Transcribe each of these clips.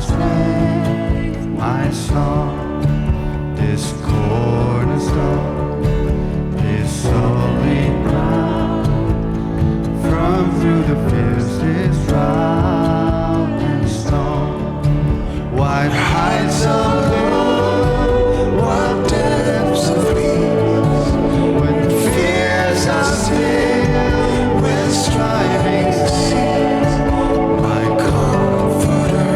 strength, my song, this cornerstone, this solid ground, from through the fiercest drought and storm, what heights of blue, what depths of peace, when fears are still, when striving cease, my comforter,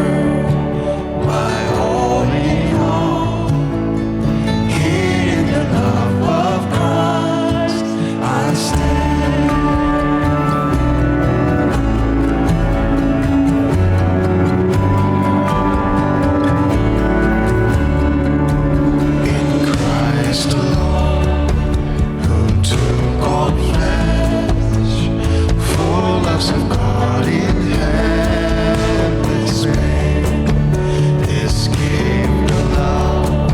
my all in all, here in the love of Christ I stand. In Christ alone, who took all flesh, full loves of God in endless pain, escaped the love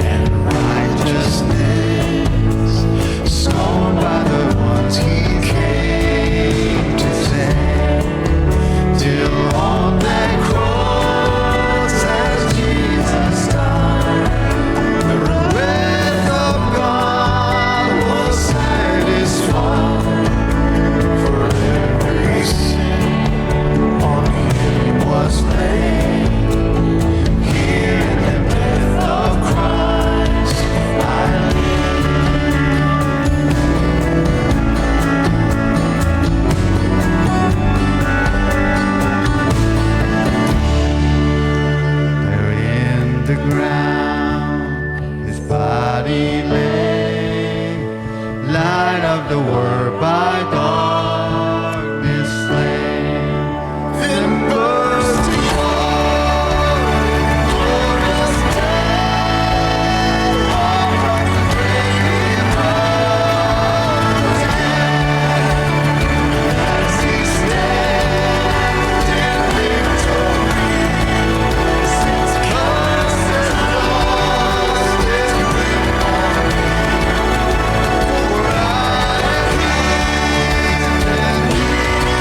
and righteousness, sown by the ones He came to save, till on that cross as Jesus died, the wrath of God was satisfied. For every sin on Him was laid. Here in the death of Christ I there in the ground His body lay, light of the world by darkness slain. Then bursting forth, glorious day, all from the grave rose again, as He stands in victory, since curse has lost its grip on me. For I am His and He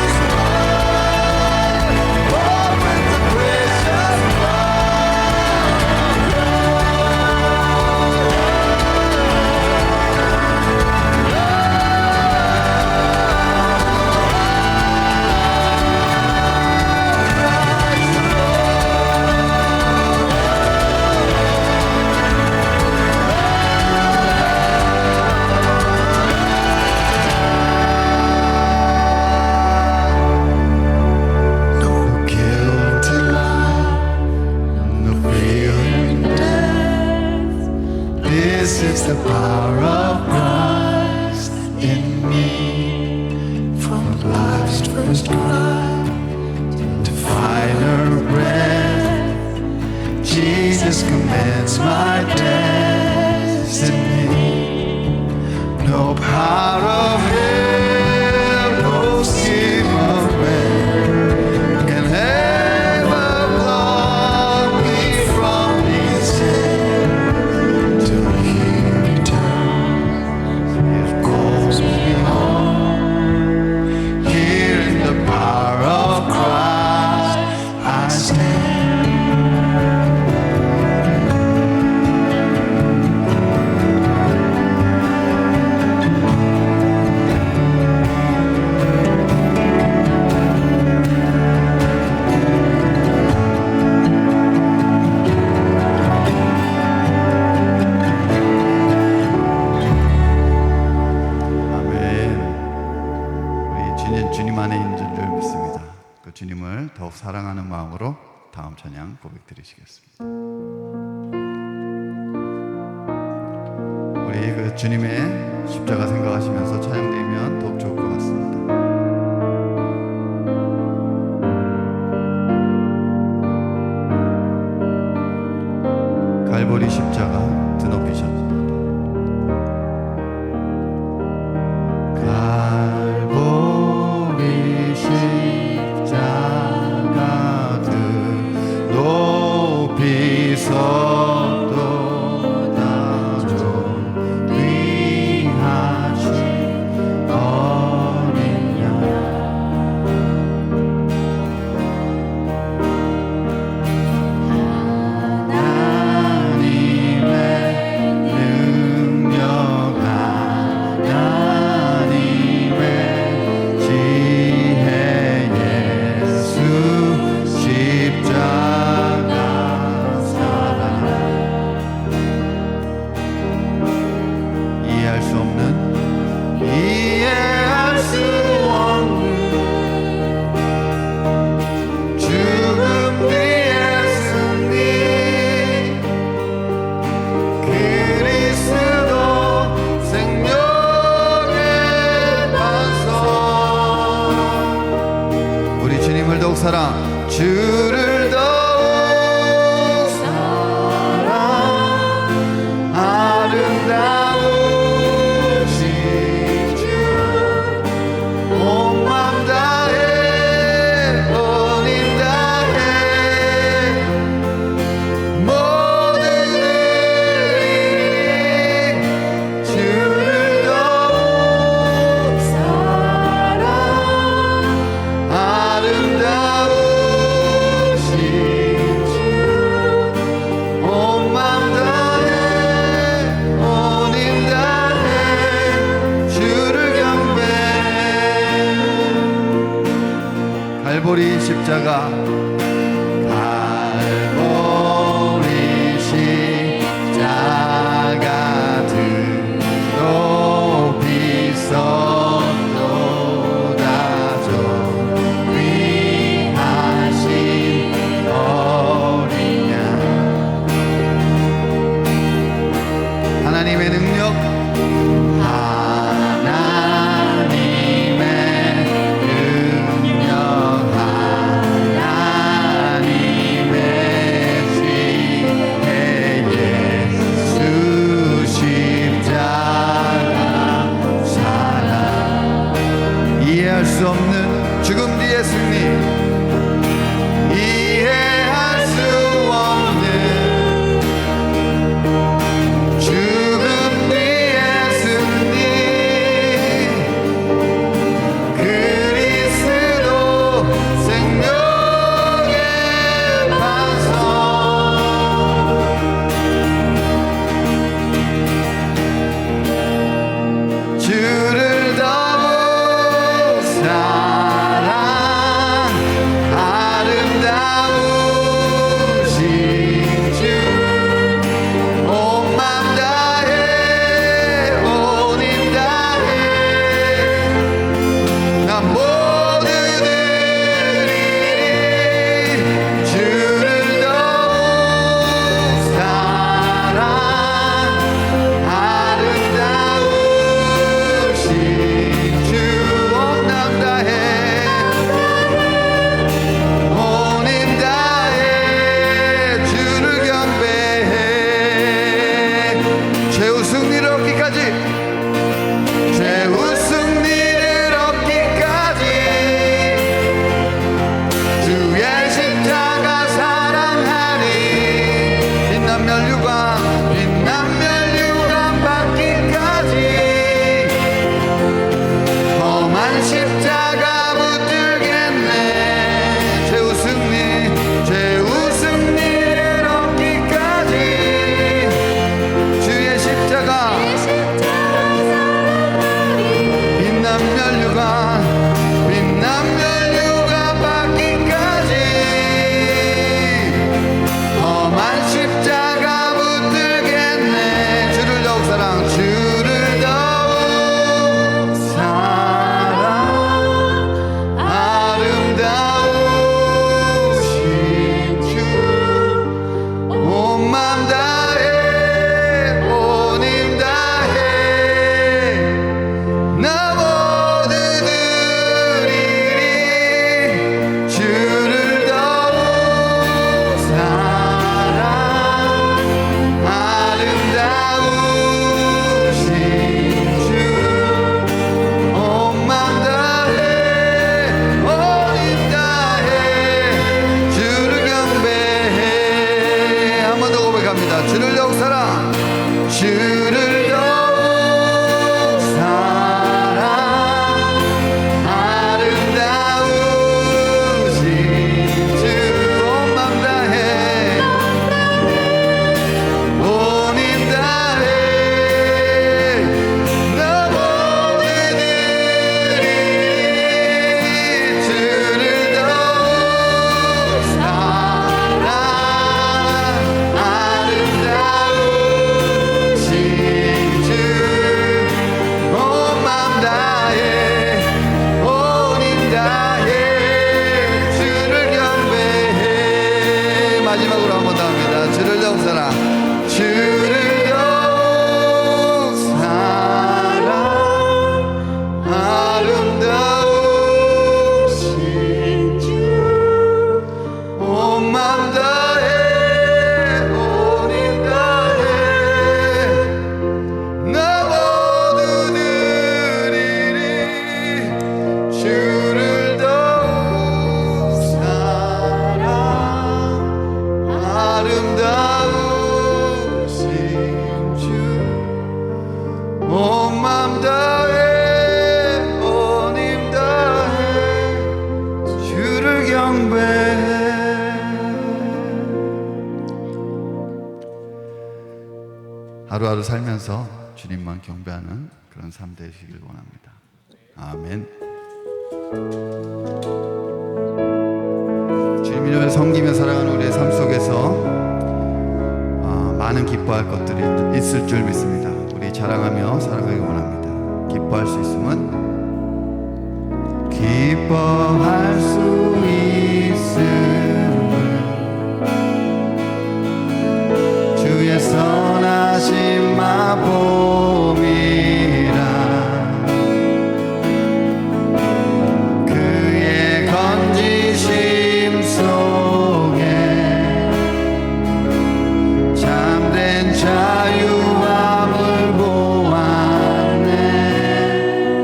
is mine, bought with the precious no guilty life, no feeling death. This is the power of Christ in me. From life's first cry to final breath, Jesus commands my destiny. No power of hell, no scheme of man can ever block me from His hand. Till He returns, He calls me home. Here in the power of Christ I stand. 아멘. 우리 주님 안에 있는 줄 믿습니다. 그 주님을 더욱 사랑하는 마음으로 다음 찬양 고백 드리시겠습니다. 우리 그 주님의 십자가 생각하시면서 찬양 드리면 더욱 좋을 것 같습니다. 갈보리 십자가 드높이셨다. 갈보리 십자가 드높이셨도다. 존귀하신 어린 양 사랑 주를 더욱 사랑 아름다우신 주 온 맘 다해 온 힘 다해 모두들이 주를 더욱 사랑 아름다우신 주 온 맘 다해 온 힘 다해 주를 경배해. 갈보리 십자가 갈보리 십자가 높이 섰도다 저 위하신 어린 양 하나님의 능력 하나님의 능력 하나님의 지혜 예수 십자가 사랑 이해할 수 없는 죽음 뒤의 승리 이해할 수 없는 죽음 뒤의 승리 그리스도 생명의 반석 주를 더욱 사랑 아름다우신 주 온 맘 다해 온 힘 다해 나 모두들이 주를 더욱 사랑 아름다우신 주 온 맘 다해 온 힘 다해 주를 경배해 최후 승리를 얻기까지 최후 승리를 얻기까지 주의 십자가 사랑하니 빛난 면류관 받기까지 험한 십자가 붙들겠네 최후 승리를 얻기까지 주의 십자가 빛난 면류관 받기까지 험한 십자가 붙들겠네 주를 더욱 사랑 주를 더욱 사랑 아름다우신 주 온 맘 다해 온 힘 다해 나 모두들이 주를 더욱 사랑 아름다우신 주 온 맘 다해 온 힘 다해 주를 경배해 한 번 더 고백합니다 주를 더욱 사랑 주를 더욱 사랑 아름다우신 주 온 맘 다해 온 힘 다해 나 모두들이 주를 더욱 사랑 아름다우신 아름다우신 주 하루하루 살면서 주님만 경배하는 그런 삶 되시길 원합니다. 아멘. 주님을 섬기며 살아가는 우리의 삶 속에서 많은 기뻐할 것들이 있을 줄 믿습니다. 우리 자랑하며 살아가기 원합니다. 기뻐할 수 있으면 기뻐할 수 있음을 주의 선하신 마봄이라 그의 건지심 속에 참된 자유함을 보았네.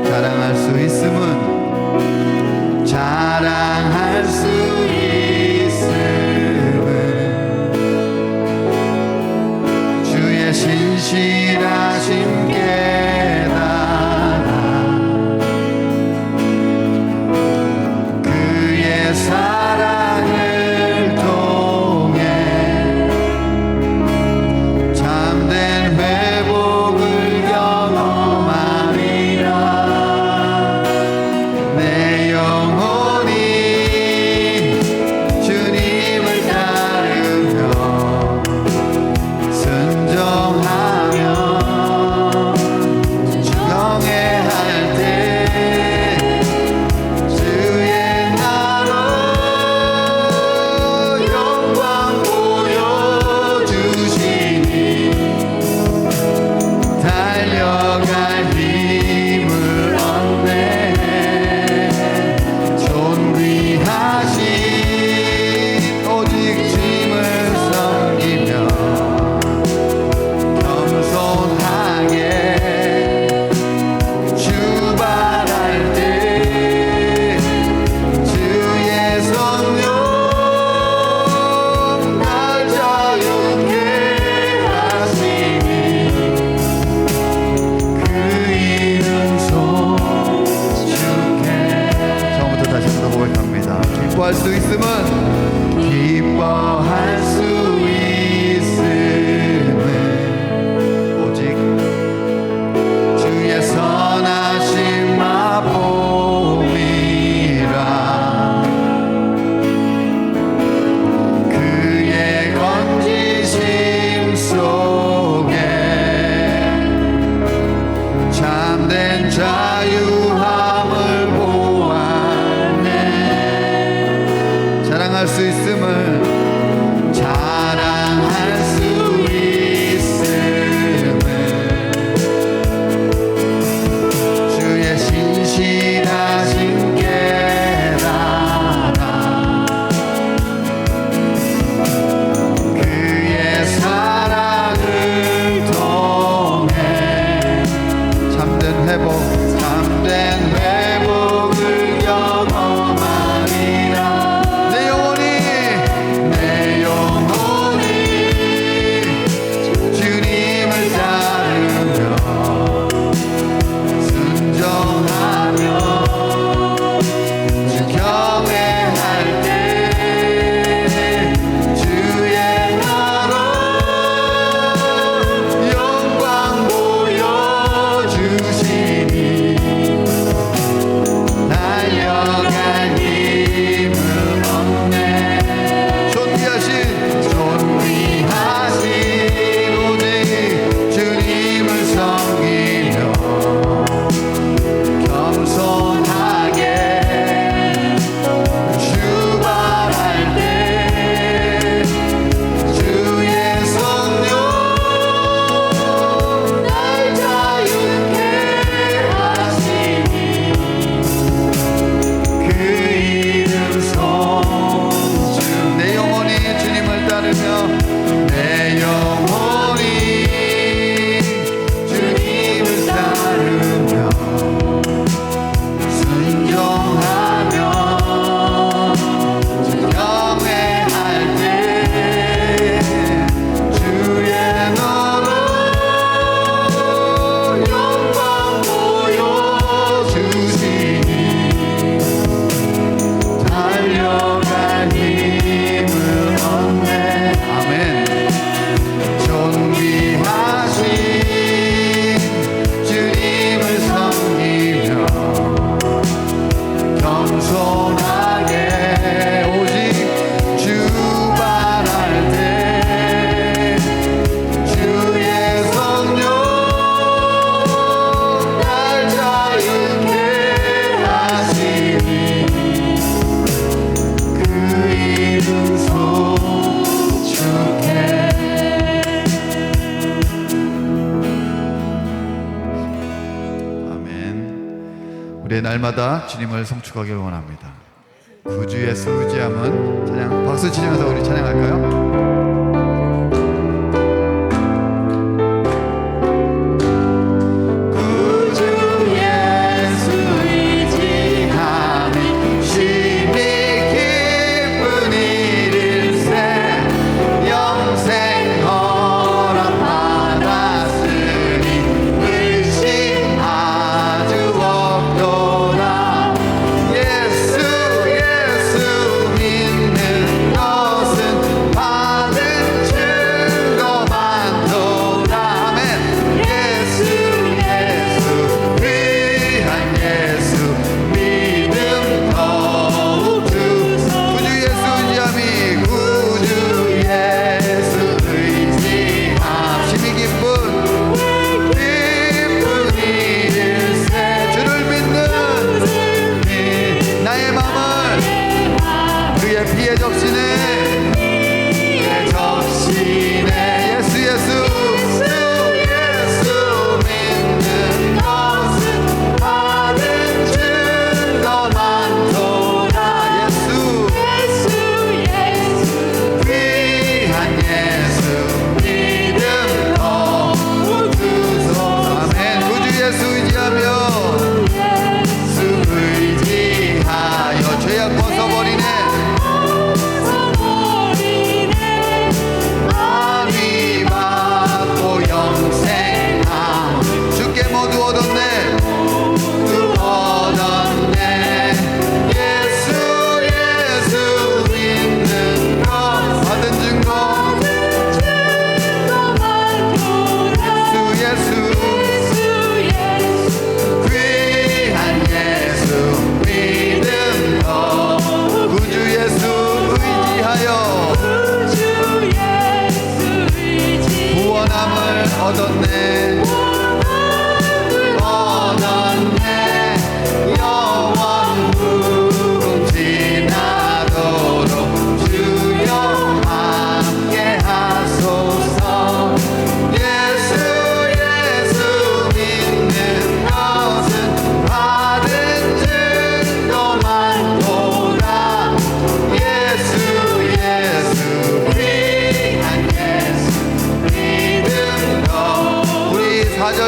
자랑할 수 있음은 자랑할 수 있음은 주의 신실하심 깨달아 그의 사랑을 통해 참된 회복을 경험하리라. 내 영혼이 주님을 따르며 순종하며 경외할 때 주의 나로 영광 보여주시니 달려갈 힘을 얻네. 존귀하신 오직 주님을 섬기며 겸손하게 주발할 때 주의 성령 날 자유케 하시니 그 이름 송축해. 처음부터 다시 한번 고백합니다. 기뻐할 수 있음은 기뻐할 수 있음은 오직 주의 선하신 마봄이라 그의 건지심 속에 참된 자유함을 보았네. 자랑할 수 있음을 자랑할 수 있음을 주의 신실하신 깨달아 그의 사랑을 통해 참된 회복을 경험하리라. 내 영혼이 날마다 주님을 성축하길 원합니다. 구주 예수 의지함은 찬양 박수 치면서 우리 찬양할까요?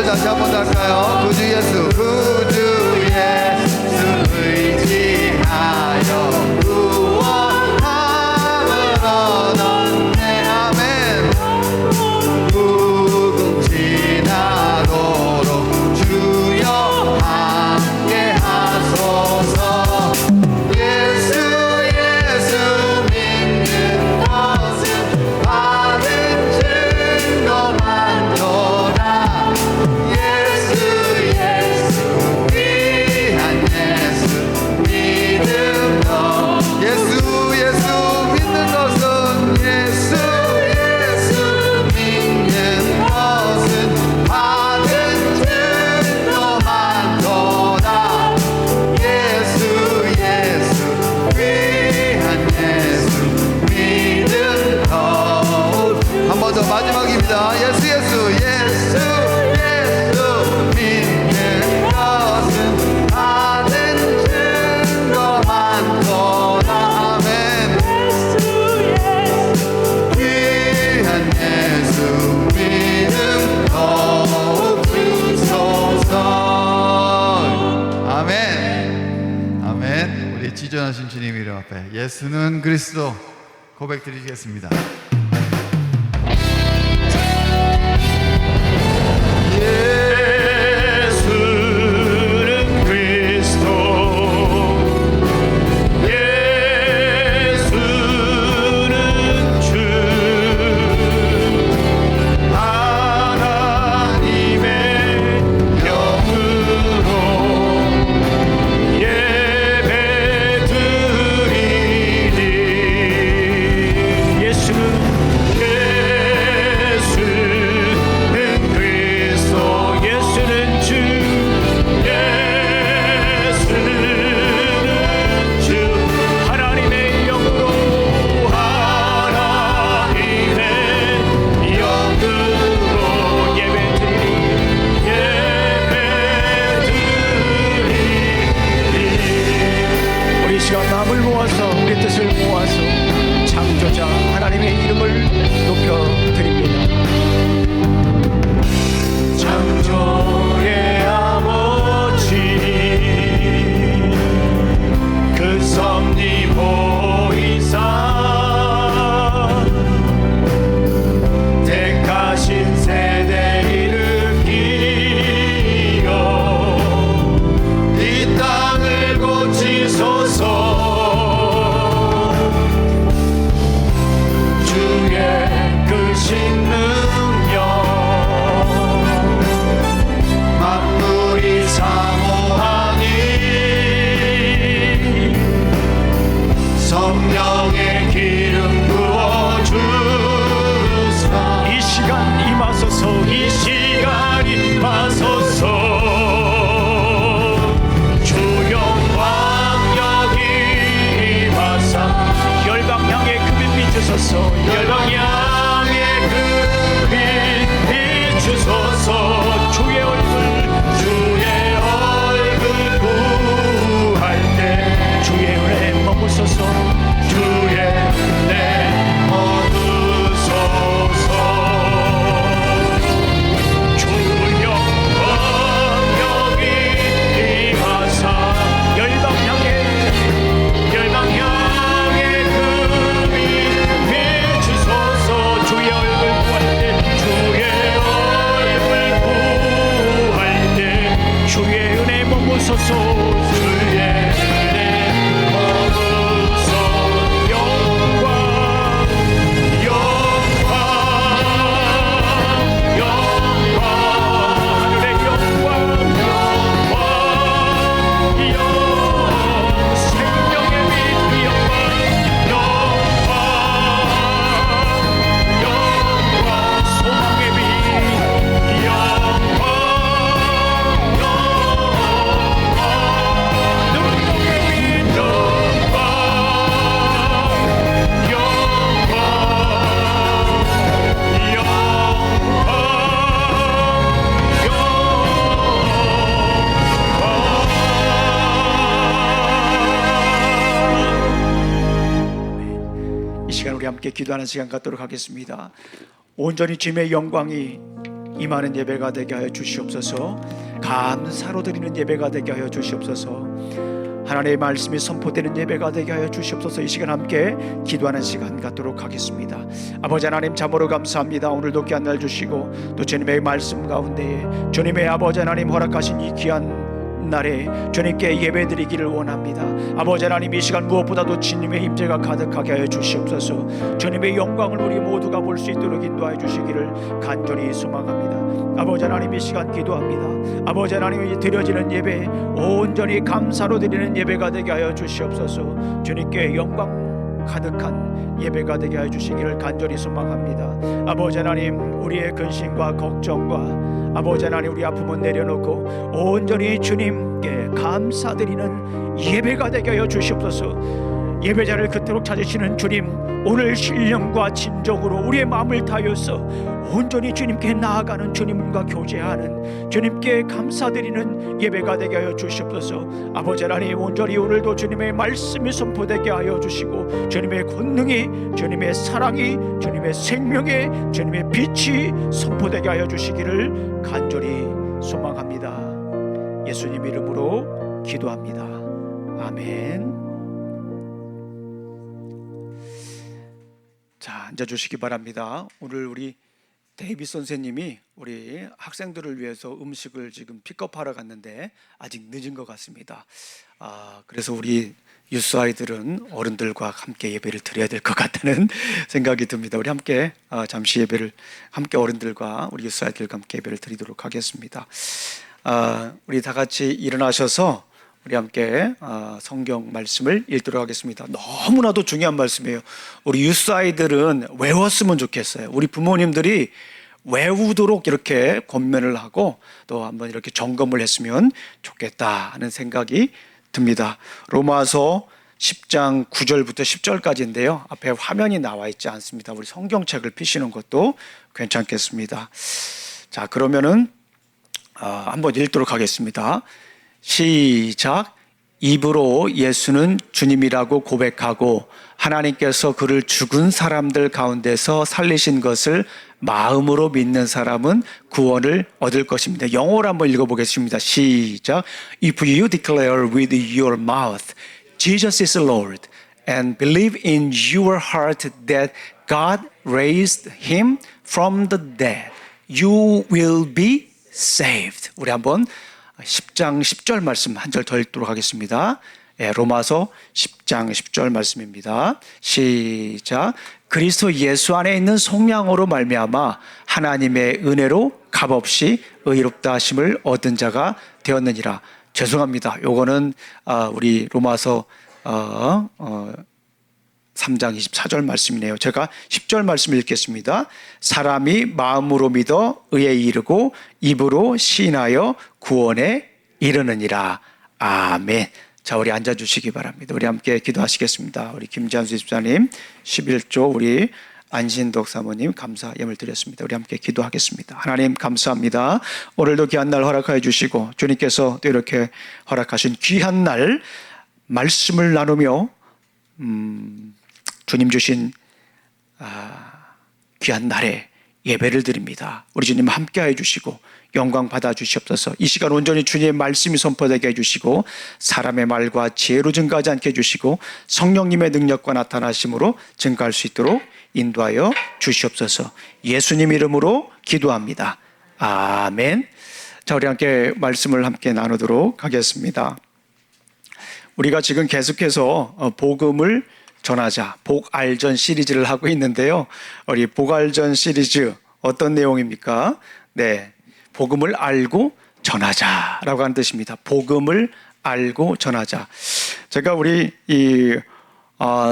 다시 한번 할까요? 구주 예수 의지하여 구원함을 얻었네. 아멘. 무궁지나도록 주여 함께 하소서. 예수 믿는 것은 받은 증거만 도다. 마지막입니다. 예수 믿는 것은 받은 증거만 도다. 아멘. 귀한 예수 믿음 더욱 주소서. 아멘. 아멘. 우리 지존하신 주님 이름 앞에 예수는 그리스도 고백드리겠습니다. 예수는 머무소서. 열방 향해 그 빛 비추소서. 주의 얼굴 구할 때 주의 은혜 머무소서. 주의 은혜 머무소서. 주의 영광이 임하사 열방 향해 그 빛 비추소서. 주의 얼굴 구할 때 주의 얼굴 구할 때 주의 은혜 머무소서. 주의 은혜 머무소서. 영광 하늘의 영광 생명의 빛 영광 소망의 빛 능력의 빛 이 시간 우리 함께 기도하는 시간 갖도록 하겠습니다. 온전히 주님의 영광이 임하는 예배가 되게 하여 주시옵소서. 감사로 드리는 예배가 되게 하여 주시옵소서. 하나님의 말씀이 선포되는 예배가 되게 하여 주시옵소서. 이 시간 함께 기도하는 시간 갖도록 하겠습니다. 아버지 하나님, 참으로 감사합니다. 오늘도 귀한 날 주시고 또 주님의 말씀 가운데에 주님의 아버지 하나님 허락하신 이 귀한 날에 주님께 예배드리기를 원합니다. 아버지 하나님, 이 시간 무엇보다도 주님의 임재가 가득하게 하여 주시옵소서. 주님의 영광을 우리 모두가 볼 수 있도록 인도하여 주시기를 간절히 소망합니다. 아버지 하나님, 이 시간 기도합니다. 아버지 하나님이 드려지는 예배 온전히 감사로 드리는 예배가 되게 하여 주시옵소서. 주님께 영광 가득한 예배가 되게 하여 주시기를 간절히 소망합니다. 아버지 하나님, 우리의 근심과 걱정과 아버지 하나님, 우리 아픔은 내려놓고 온전히 주님께 감사드리는 예배가 되게 하여 주시옵소서. 예배자를 그토록 찾으시는 주님, 오늘 신령과 진정으로 우리의 마음을 다하여서 온전히 주님께 나아가는 주님과 교제하는 주님께 감사드리는 예배가 되게 하여 주시옵소서. 아버지 하나님, 온전히 오늘도 주님의 말씀이 선포되게 하여 주시고 주님의 권능이, 주님의 사랑이, 주님의 생명이, 주님의 빛이 선포되게 하여 주시기를 간절히 소망합니다. 예수님 이름으로 기도합니다. 아멘. 자, 앉아주시기 바랍니다. 오늘 우리 데이비 선생님이 우리 학생들을 위해서 음식을 지금 픽업하러 갔는데 아직 늦은 것 같습니다. 그래서 우리 유스 아이들은 어른들과 함께 예배를 드려야 될 것 같다는 생각이 듭니다. 우리 함께 잠시 예배를 함께 어른들과 우리 유스 아이들과 함께 예배를 드리도록 하겠습니다. 우리 다 같이 일어나셔서 우리 함께 성경 말씀을 읽도록 하겠습니다. 너무나도 중요한 말씀이에요. 우리 유스 아이들은 외웠으면 좋겠어요. 우리 부모님들이 외우도록 이렇게 권면을 하고 또 한번 이렇게 점검을 했으면 좋겠다 하는 생각이 듭니다. 로마서 10장 9절부터 10절까지인데요. 앞에 화면이 나와 있지 않습니다. 우리 성경책을 펴시는 것도 괜찮겠습니다. 자, 그러면은 한번 읽도록 하겠습니다. 시작. 입으로 예수는 주님이라고 고백하고 하나님께서 그를 죽은 사람들 가운데서 살리신 것을 마음으로 믿는 사람은 구원을 얻을 것입니다. 영어로 한번 읽어보겠습니다. 시작. If you declare with your mouth Jesus is Lord and believe in your heart that God raised him from the dead, you will be saved. 우리 한번 10장 10절 말씀 한 절 더 읽도록 하겠습니다. 로마서 10장 10절 말씀입니다. 시작. 그리스도 예수 안에 있는 속량으로 말미암아 하나님의 은혜로 값없이 의롭다 하심을 얻은 자가 되었느니라. 죄송합니다. 요거는 우리 로마서 3장 24절 말씀이네요. 제가 10절 말씀 읽겠습니다. 사람이 마음으로 믿어 의에 이르고 입으로 시인하여 구원에 이르느니라. 아멘. 자, 우리 앉아주시기 바랍니다. 우리 함께 기도하시겠습니다. 우리 김지한수 집사님 11조, 우리 안신덕 사모님 감사 예물 드렸습니다. 우리 함께 기도하겠습니다. 하나님 감사합니다. 오늘도 귀한 날 허락하여 주시고 주님께서 또 이렇게 허락하신 귀한 날 말씀을 나누며 주님 주신 귀한 날에 예배를 드립니다. 우리 주님 함께하여 주시고 영광 받아 주시옵소서. 이 시간 온전히 주님의 말씀이 선포되게 해주시고 사람의 말과 지혜로 증가하지 않게 해주시고 성령님의 능력과 나타나심으로 증가할 수 있도록 인도하여 주시옵소서. 예수님 이름으로 기도합니다. 아멘. 자, 우리 함께 말씀을 함께 나누도록 하겠습니다. 우리가 지금 계속해서 복음을 전하자, 복알전 시리즈를 하고 있는데요. 우리 복알전 시리즈 어떤 내용입니까? 네, 복음을 알고 전하자라고 하는 뜻입니다. 복음을 알고 전하자. 제가 우리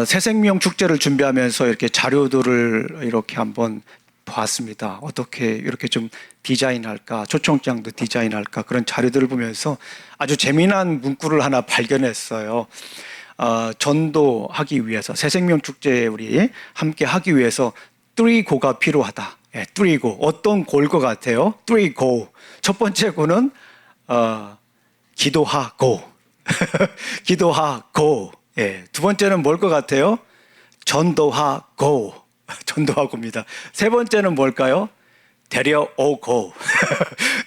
새생명 축제를 준비하면서 이렇게 자료들을 이렇게 한번 봤습니다. 어떻게 이렇게 좀 디자인할까, 초청장도 디자인할까, 그런 자료들을 보면서 아주 재미난 문구를 하나 발견했어요. 전도하기 위해서, 새생명 축제에 우리 함께 하기 위해서 3고가 필요하다. 예, 3고. 어떤 고일 것 같아요? 3고. 첫 번째 고는 기도하고. 기도하고. 예, 두 번째는 뭘 것 같아요? 전도하고. 전도하고입니다. 세 번째는 뭘까요? 데려오고.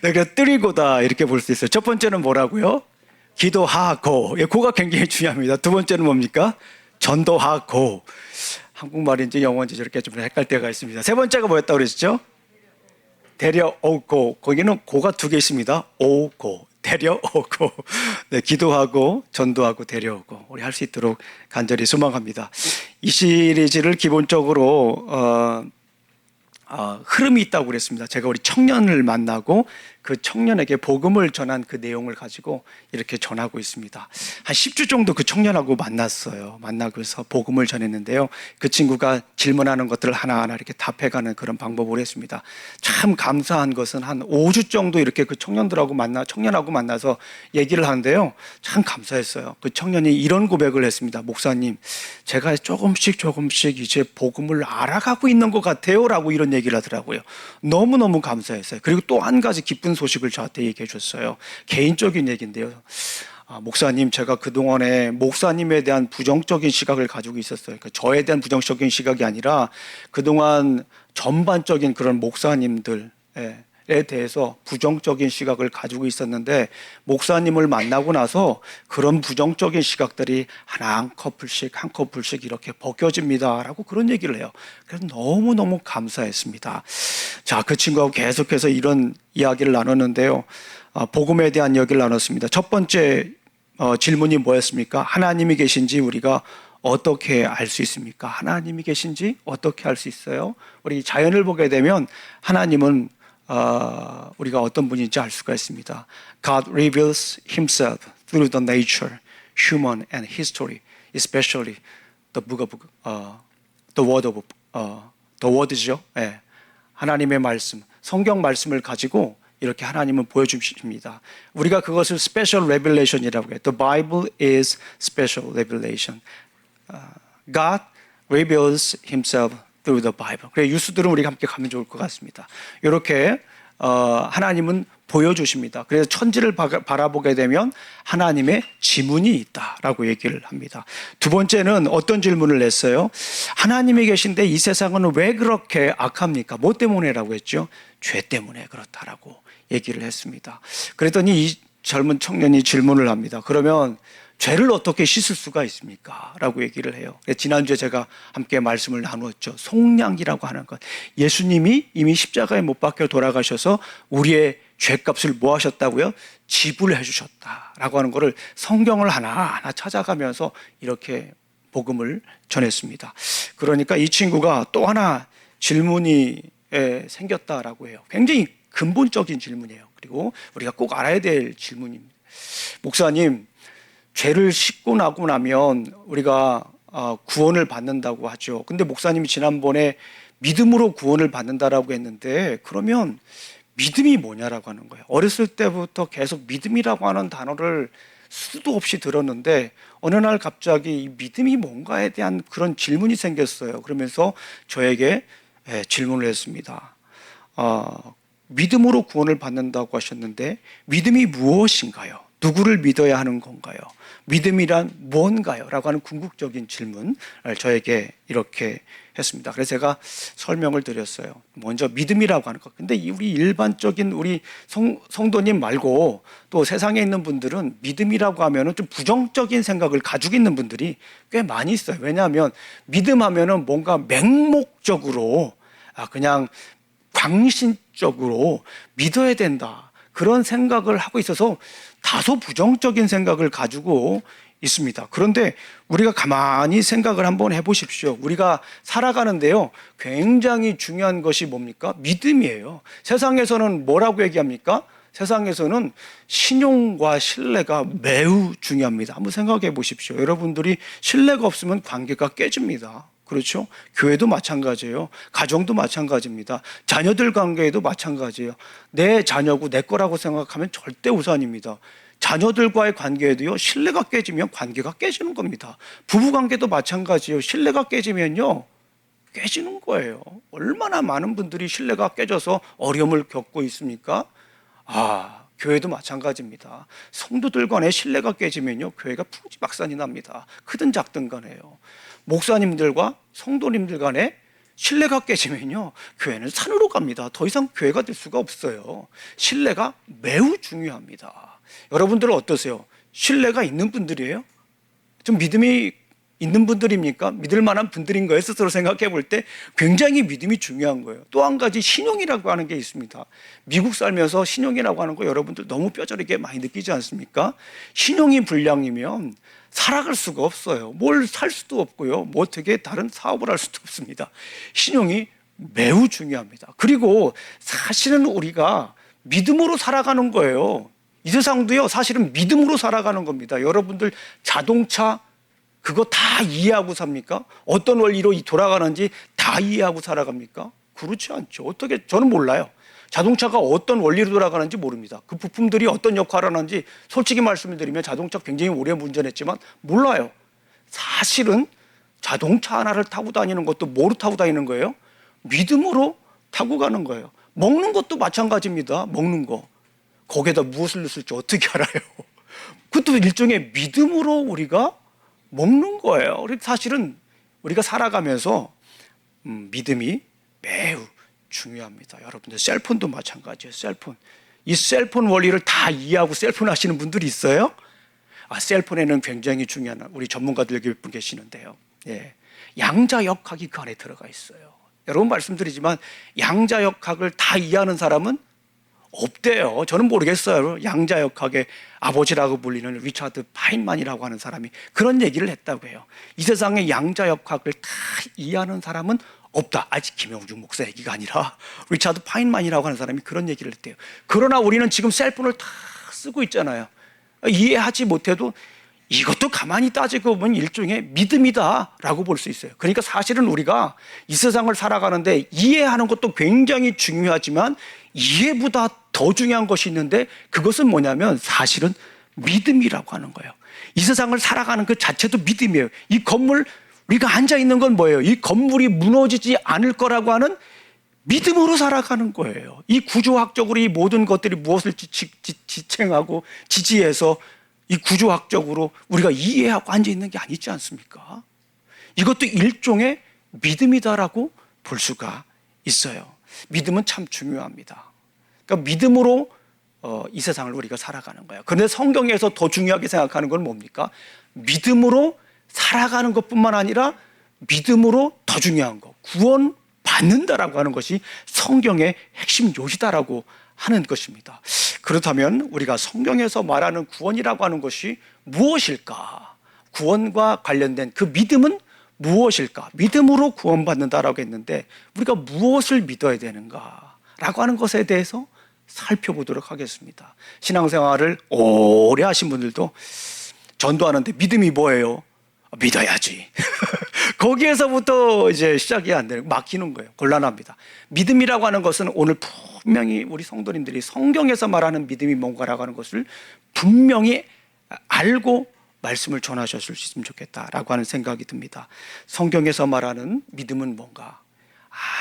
그러니까 3고다 이렇게 볼 수 있어요. 첫 번째는 뭐라고요? 기도하고. 예, 고가 굉장히 중요합니다. 두 번째는 뭡니까? 전도하고. 한국말인지 영어인지 저렇게 좀 헷갈릴 때가 있습니다. 세 번째가 뭐였다고 그랬죠? 데려오고. 거기는 고가 두 개 있습니다. 오고, 데려오고. 네, 기도하고, 전도하고, 데려오고. 우리 할 수 있도록 간절히 소망합니다. 이 시리즈를 기본적으로 흐름이 있다고 그랬습니다. 제가 우리 청년을 만나고 그 청년에게 복음을 전한 그 내용을 가지고 이렇게 전하고 있습니다. 한 10주 정도 그 청년하고 만났어요. 만나고서 복음을 전했는데요. 그 친구가 질문하는 것들을 하나하나 이렇게 답해가는 그런 방법을 했습니다. 참 감사한 것은 한 5주 정도 이렇게 그 청년하고 만나서 얘기를 하는데요. 참 감사했어요. 그 청년이 이런 고백을 했습니다. 목사님, 제가 조금씩 이제 복음을 알아가고 있는 것 같아요. 라고 이런 얘기를 하더라고요. 너무너무 감사했어요. 그리고 또 한 가지 기쁜 소식을 저한테 얘기해 줬어요. 개인적인 얘기인데요. 목사님, 제가 그동안에 목사님에 대한 부정적인 시각을 가지고 있었어요. 그러니까 저에 대한 부정적인 시각이 아니라 그동안 전반적인 그런 목사님들에 대해서 부정적인 시각을 가지고 있었는데 목사님을 만나고 나서 그런 부정적인 시각들이 한 커플씩 이렇게 벗겨집니다 라고 그런 얘기를 해요. 그래서 너무너무 감사했습니다. 자, 그 친구하고 계속해서 이런 이야기를 나눴는데요. 복음에 대한 이야기를 나눴습니다. 첫 번째 질문이 뭐였습니까? 하나님이 계신지 우리가 어떻게 알 수 있습니까? 하나님이 계신지 어떻게 알 수 있어요? 우리 자연을 보게 되면 하나님은 우리가 어떤 분인지 알 수가 있습니다. God reveals himself through the nature, human and history, especially the book of the word죠. 예. 하나님의 말씀, 성경 말씀을 가지고 이렇게 하나님은 보여주십니다. 우리가 그것을 special revelation이라고 해요. The Bible is special revelation. God reveals himself through the Bible. 그래서 유수들은 우리가 함께 가면 좋을 것 같습니다. 이렇게 하나님은 보여주십니다. 그래서 천지를 바라보게 되면 하나님의 지문이 있다라고 얘기를 합니다. 두 번째는 어떤 질문을 냈어요? 하나님이 계신데 이 세상은 왜 그렇게 악합니까? 뭐 때문에라고 했죠? 죄 때문에 그렇다라고 얘기를 했습니다. 그랬더니 이 젊은 청년이 질문을 합니다. 그러면 죄를 어떻게 씻을 수가 있습니까? 라고 얘기를 해요. 지난주에 제가 함께 말씀을 나누었죠. 속량이라고 하는 것. 예수님이 이미 십자가에 못 박혀 돌아가셔서 우리의 죄값을 뭐 하셨다고요? 지불해 주셨다라고 하는 것을 성경을 하나하나 찾아가면서 이렇게 복음을 전했습니다. 그러니까 이 친구가 또 하나 질문이 생겼다라고 해요. 굉장히 근본적인 질문이에요. 그리고 우리가 꼭 알아야 될 질문입니다. 목사님, 죄를 씻고 나고 나면 우리가 구원을 받는다고 하죠. 근데 목사님이 지난번에 믿음으로 구원을 받는다라고 했는데 그러면 믿음이 뭐냐라고 하는 거예요. 어렸을 때부터 계속 믿음이라고 하는 단어를 수도 없이 들었는데 어느 날 갑자기 이 믿음이 뭔가에 대한 그런 질문이 생겼어요. 그러면서 저에게 질문을 했습니다. 믿음으로 구원을 받는다고 하셨는데 믿음이 무엇인가요? 누구를 믿어야 하는 건가요? 믿음이란 뭔가요? 라고 하는 궁극적인 질문을 저에게 이렇게 했습니다. 그래서 제가 설명을 드렸어요. 먼저 믿음이라고 하는 것. 근데 우리 일반적인 우리 성도님 말고 또 세상에 있는 분들은 믿음이라고 하면은 좀 부정적인 생각을 가지고 있는 분들이 꽤 많이 있어요. 왜냐하면 믿음 하면은 뭔가 맹목적으로 그냥 광신적으로 믿어야 된다. 그런 생각을 하고 있어서 다소 부정적인 생각을 가지고 있습니다. 그런데 우리가 가만히 생각을 한번 해보십시오. 우리가 살아가는데요, 굉장히 중요한 것이 뭡니까? 믿음이에요. 세상에서는 뭐라고 얘기합니까? 세상에서는 신용과 신뢰가 매우 중요합니다. 한번 생각해 보십시오. 여러분들이 신뢰가 없으면 관계가 깨집니다. 그렇죠? 교회도 마찬가지예요. 가정도 마찬가지입니다. 자녀들 관계에도 마찬가지예요. 내 자녀고 내 거라고 생각하면 절대 우선입니다. 자녀들과의 관계에도요, 신뢰가 깨지면 관계가 깨지는 겁니다. 부부 관계도 마찬가지예요. 신뢰가 깨지면요, 깨지는 거예요. 얼마나 많은 분들이 신뢰가 깨져서 어려움을 겪고 있습니까? 교회도 마찬가지입니다. 성도들 간의 신뢰가 깨지면요, 교회가 풍지박산이 납니다. 크든 작든 간에요. 목사님들과 성도님들 간에 신뢰가 깨지면요, 교회는 산으로 갑니다. 더 이상 교회가 될 수가 없어요. 신뢰가 매우 중요합니다. 여러분들은 어떠세요? 신뢰가 있는 분들이에요? 좀 믿음이 있는 분들입니까? 믿을 만한 분들인 거예요? 스스로 생각해 볼 때 굉장히 믿음이 중요한 거예요. 또 한 가지 신용이라고 하는 게 있습니다. 미국 살면서 신용이라고 하는 거 여러분들 너무 뼈저리게 많이 느끼지 않습니까? 신용이 불량이면 살아갈 수가 없어요. 뭘 살 수도 없고요. 뭐 어떻게 다른 사업을 할 수도 없습니다. 신용이 매우 중요합니다. 그리고 사실은 우리가 믿음으로 살아가는 거예요. 이 세상도요, 사실은 믿음으로 살아가는 겁니다. 여러분들 자동차 그거 다 이해하고 삽니까? 어떤 원리로 돌아가는지 다 이해하고 살아갑니까? 그렇지 않죠. 어떻게, 저는 몰라요. 자동차가 어떤 원리로 돌아가는지 모릅니다. 그 부품들이 어떤 역할을 하는지 솔직히 말씀을 드리면 자동차 굉장히 오래 운전했지만 몰라요. 사실은 자동차 하나를 타고 다니는 것도 뭐로 타고 다니는 거예요? 믿음으로 타고 가는 거예요. 먹는 것도 마찬가지입니다. 먹는 거. 거기에다 무엇을 넣을지 어떻게 알아요? 그것도 일종의 믿음으로 우리가 먹는 거예요. 사실은 우리가 살아가면서 믿음이 매우 중요합니다. 여러분들 셀폰도 마찬가지예요. 셀폰. 이 셀폰 원리를 다 이해하고 셀폰 하시는 분들이 있어요? 셀폰에는 굉장히 중요한 우리 전문가들 몇 분 계시는데요. 예. 양자역학이 그 안에 들어가 있어요. 여러분 말씀드리지만 양자역학을 다 이해하는 사람은 없대요. 저는 모르겠어요. 양자역학의 아버지라고 불리는 리차드 파인만이라고 하는 사람이 그런 얘기를 했다고 해요. 이 세상에 양자역학을 다 이해하는 사람은 없다. 아직 김영중 목사 얘기가 아니라 리차드 파인만이라고 하는 사람이 그런 얘기를 했대요. 그러나 우리는 지금 셀폰을 다 쓰고 있잖아요. 이해하지 못해도 이것도 가만히 따지고 보면 일종의 믿음이다라고 볼 수 있어요. 그러니까 사실은 우리가 이 세상을 살아가는데 이해하는 것도 굉장히 중요하지만 이해보다 더 중요한 것이 있는데 그것은 뭐냐면 사실은 믿음이라고 하는 거예요. 이 세상을 살아가는 그 자체도 믿음이에요. 이 건물 우리가 앉아 있는 건 뭐예요? 이 건물이 무너지지 않을 거라고 하는 믿음으로 살아가는 거예요. 이 구조학적으로 이 모든 것들이 무엇을 지탱하고 지지해서 이 구조학적으로 우리가 이해하고 앉아 있는 게 아니지 않습니까? 이것도 일종의 믿음이다라고 볼 수가 있어요. 믿음은 참 중요합니다. 그러니까 믿음으로 이 세상을 우리가 살아가는 거예요. 그런데 성경에서 더 중요하게 생각하는 건 뭡니까? 믿음으로 살아가는 것뿐만 아니라 믿음으로 더 중요한 거, 구원 받는다라고 하는 것이 성경의 핵심 요지다라고 하는 것입니다. 그렇다면 우리가 성경에서 말하는 구원이라고 하는 것이 무엇일까? 구원과 관련된 그 믿음은 무엇일까? 믿음으로 구원받는다라고 했는데 우리가 무엇을 믿어야 되는가라고 하는 것에 대해서 살펴보도록 하겠습니다. 신앙생활을 오래 하신 분들도 전도하는데 믿음이 뭐예요? 믿어야지. 거기에서부터 이제 시작이 안 되는, 막히는 거예요. 곤란합니다. 믿음이라고 하는 것은 오늘 분명히 우리 성도님들이 성경에서 말하는 믿음이 뭔가라고 하는 것을 분명히 알고 말씀을 전하셨을 수 있으면 좋겠다라고 하는 생각이 듭니다. 성경에서 말하는 믿음은 뭔가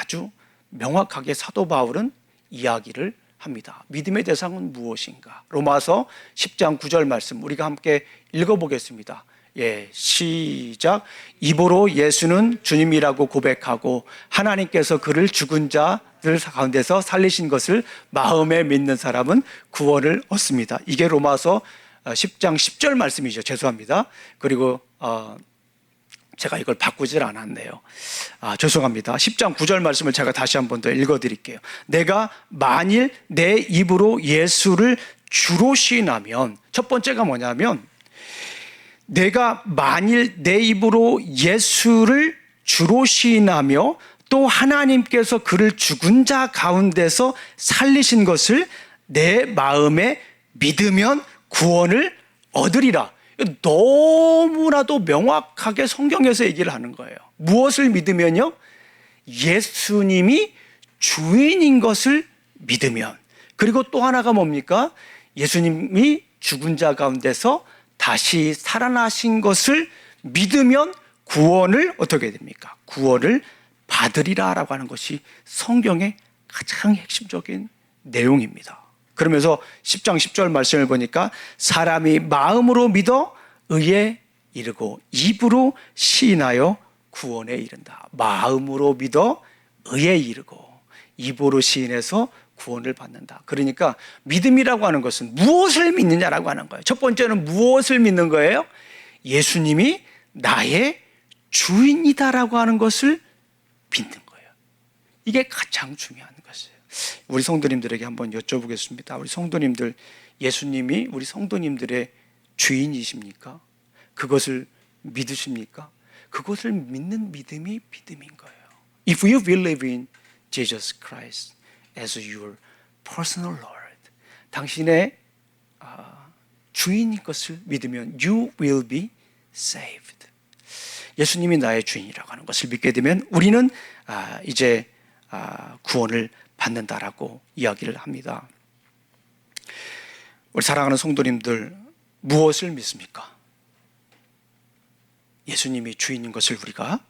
아주 명확하게 사도 바울은 이야기를 합니다. 믿음의 대상은 무엇인가? 로마서 10장 9절 말씀 우리가 함께 읽어보겠습니다. 예, 시작. 입으로 예수는 주님이라고 고백하고 하나님께서 그를 죽은 자들 가운데서 살리신 것을 마음에 믿는 사람은 구원을 얻습니다. 이게 로마서 10장 10절 말씀이죠. 죄송합니다. 그리고 제가 이걸 바꾸질 않았네요. 죄송합니다. 10장 9절 말씀을 제가 다시 한 번 더 읽어드릴게요. 내가 만일 내 입으로 예수를 주로 시인하면, 첫 번째가 뭐냐면 내가 만일 내 입으로 예수를 주로 시인하며 또 하나님께서 그를 죽은 자 가운데서 살리신 것을 내 마음에 믿으면 구원을 얻으리라. 너무나도 명확하게 성경에서 얘기를 하는 거예요. 무엇을 믿으면요? 예수님이 주인인 것을 믿으면. 그리고 또 하나가 뭡니까? 예수님이 죽은 자 가운데서 다시 살아나신 것을 믿으면 구원을 어떻게 됩니까? 구원을 받으리라라고 하는 것이 성경의 가장 핵심적인 내용입니다. 그러면서 10장 10절 말씀을 보니까 사람이 마음으로 믿어 의에 이르고 입으로 시인하여 구원에 이른다. 마음으로 믿어 의에 이르고 입으로 시인해서 구원을 받는다. 그러니까 믿음이라고 하는 것은 무엇을 믿느냐라고 하는 거예요. 첫 번째는 무엇을 믿는 거예요? 예수님이 나의 주인이다라고 하는 것을 믿는 거예요. 이게 가장 중요한 것이에요. 우리 성도님들에게 한번 여쭤보겠습니다. 우리 성도님들, 예수님이 우리 성도님들의 주인이십니까? 그것을 믿으십니까? 그것을 믿는 믿음이 믿음인 거예요. If you believe in Jesus Christ as your personal Lord, 당신의 주인인 것을 믿으면 you will be saved. 예수님이 나의 주인이라고 하는 것을 믿게 되면 우리는 이제 구원을 받는다라고 이야기를 합니다. 우리 사랑하는 성도님들, 무엇을 믿습니까? 예수님이 주인인 것을 우리가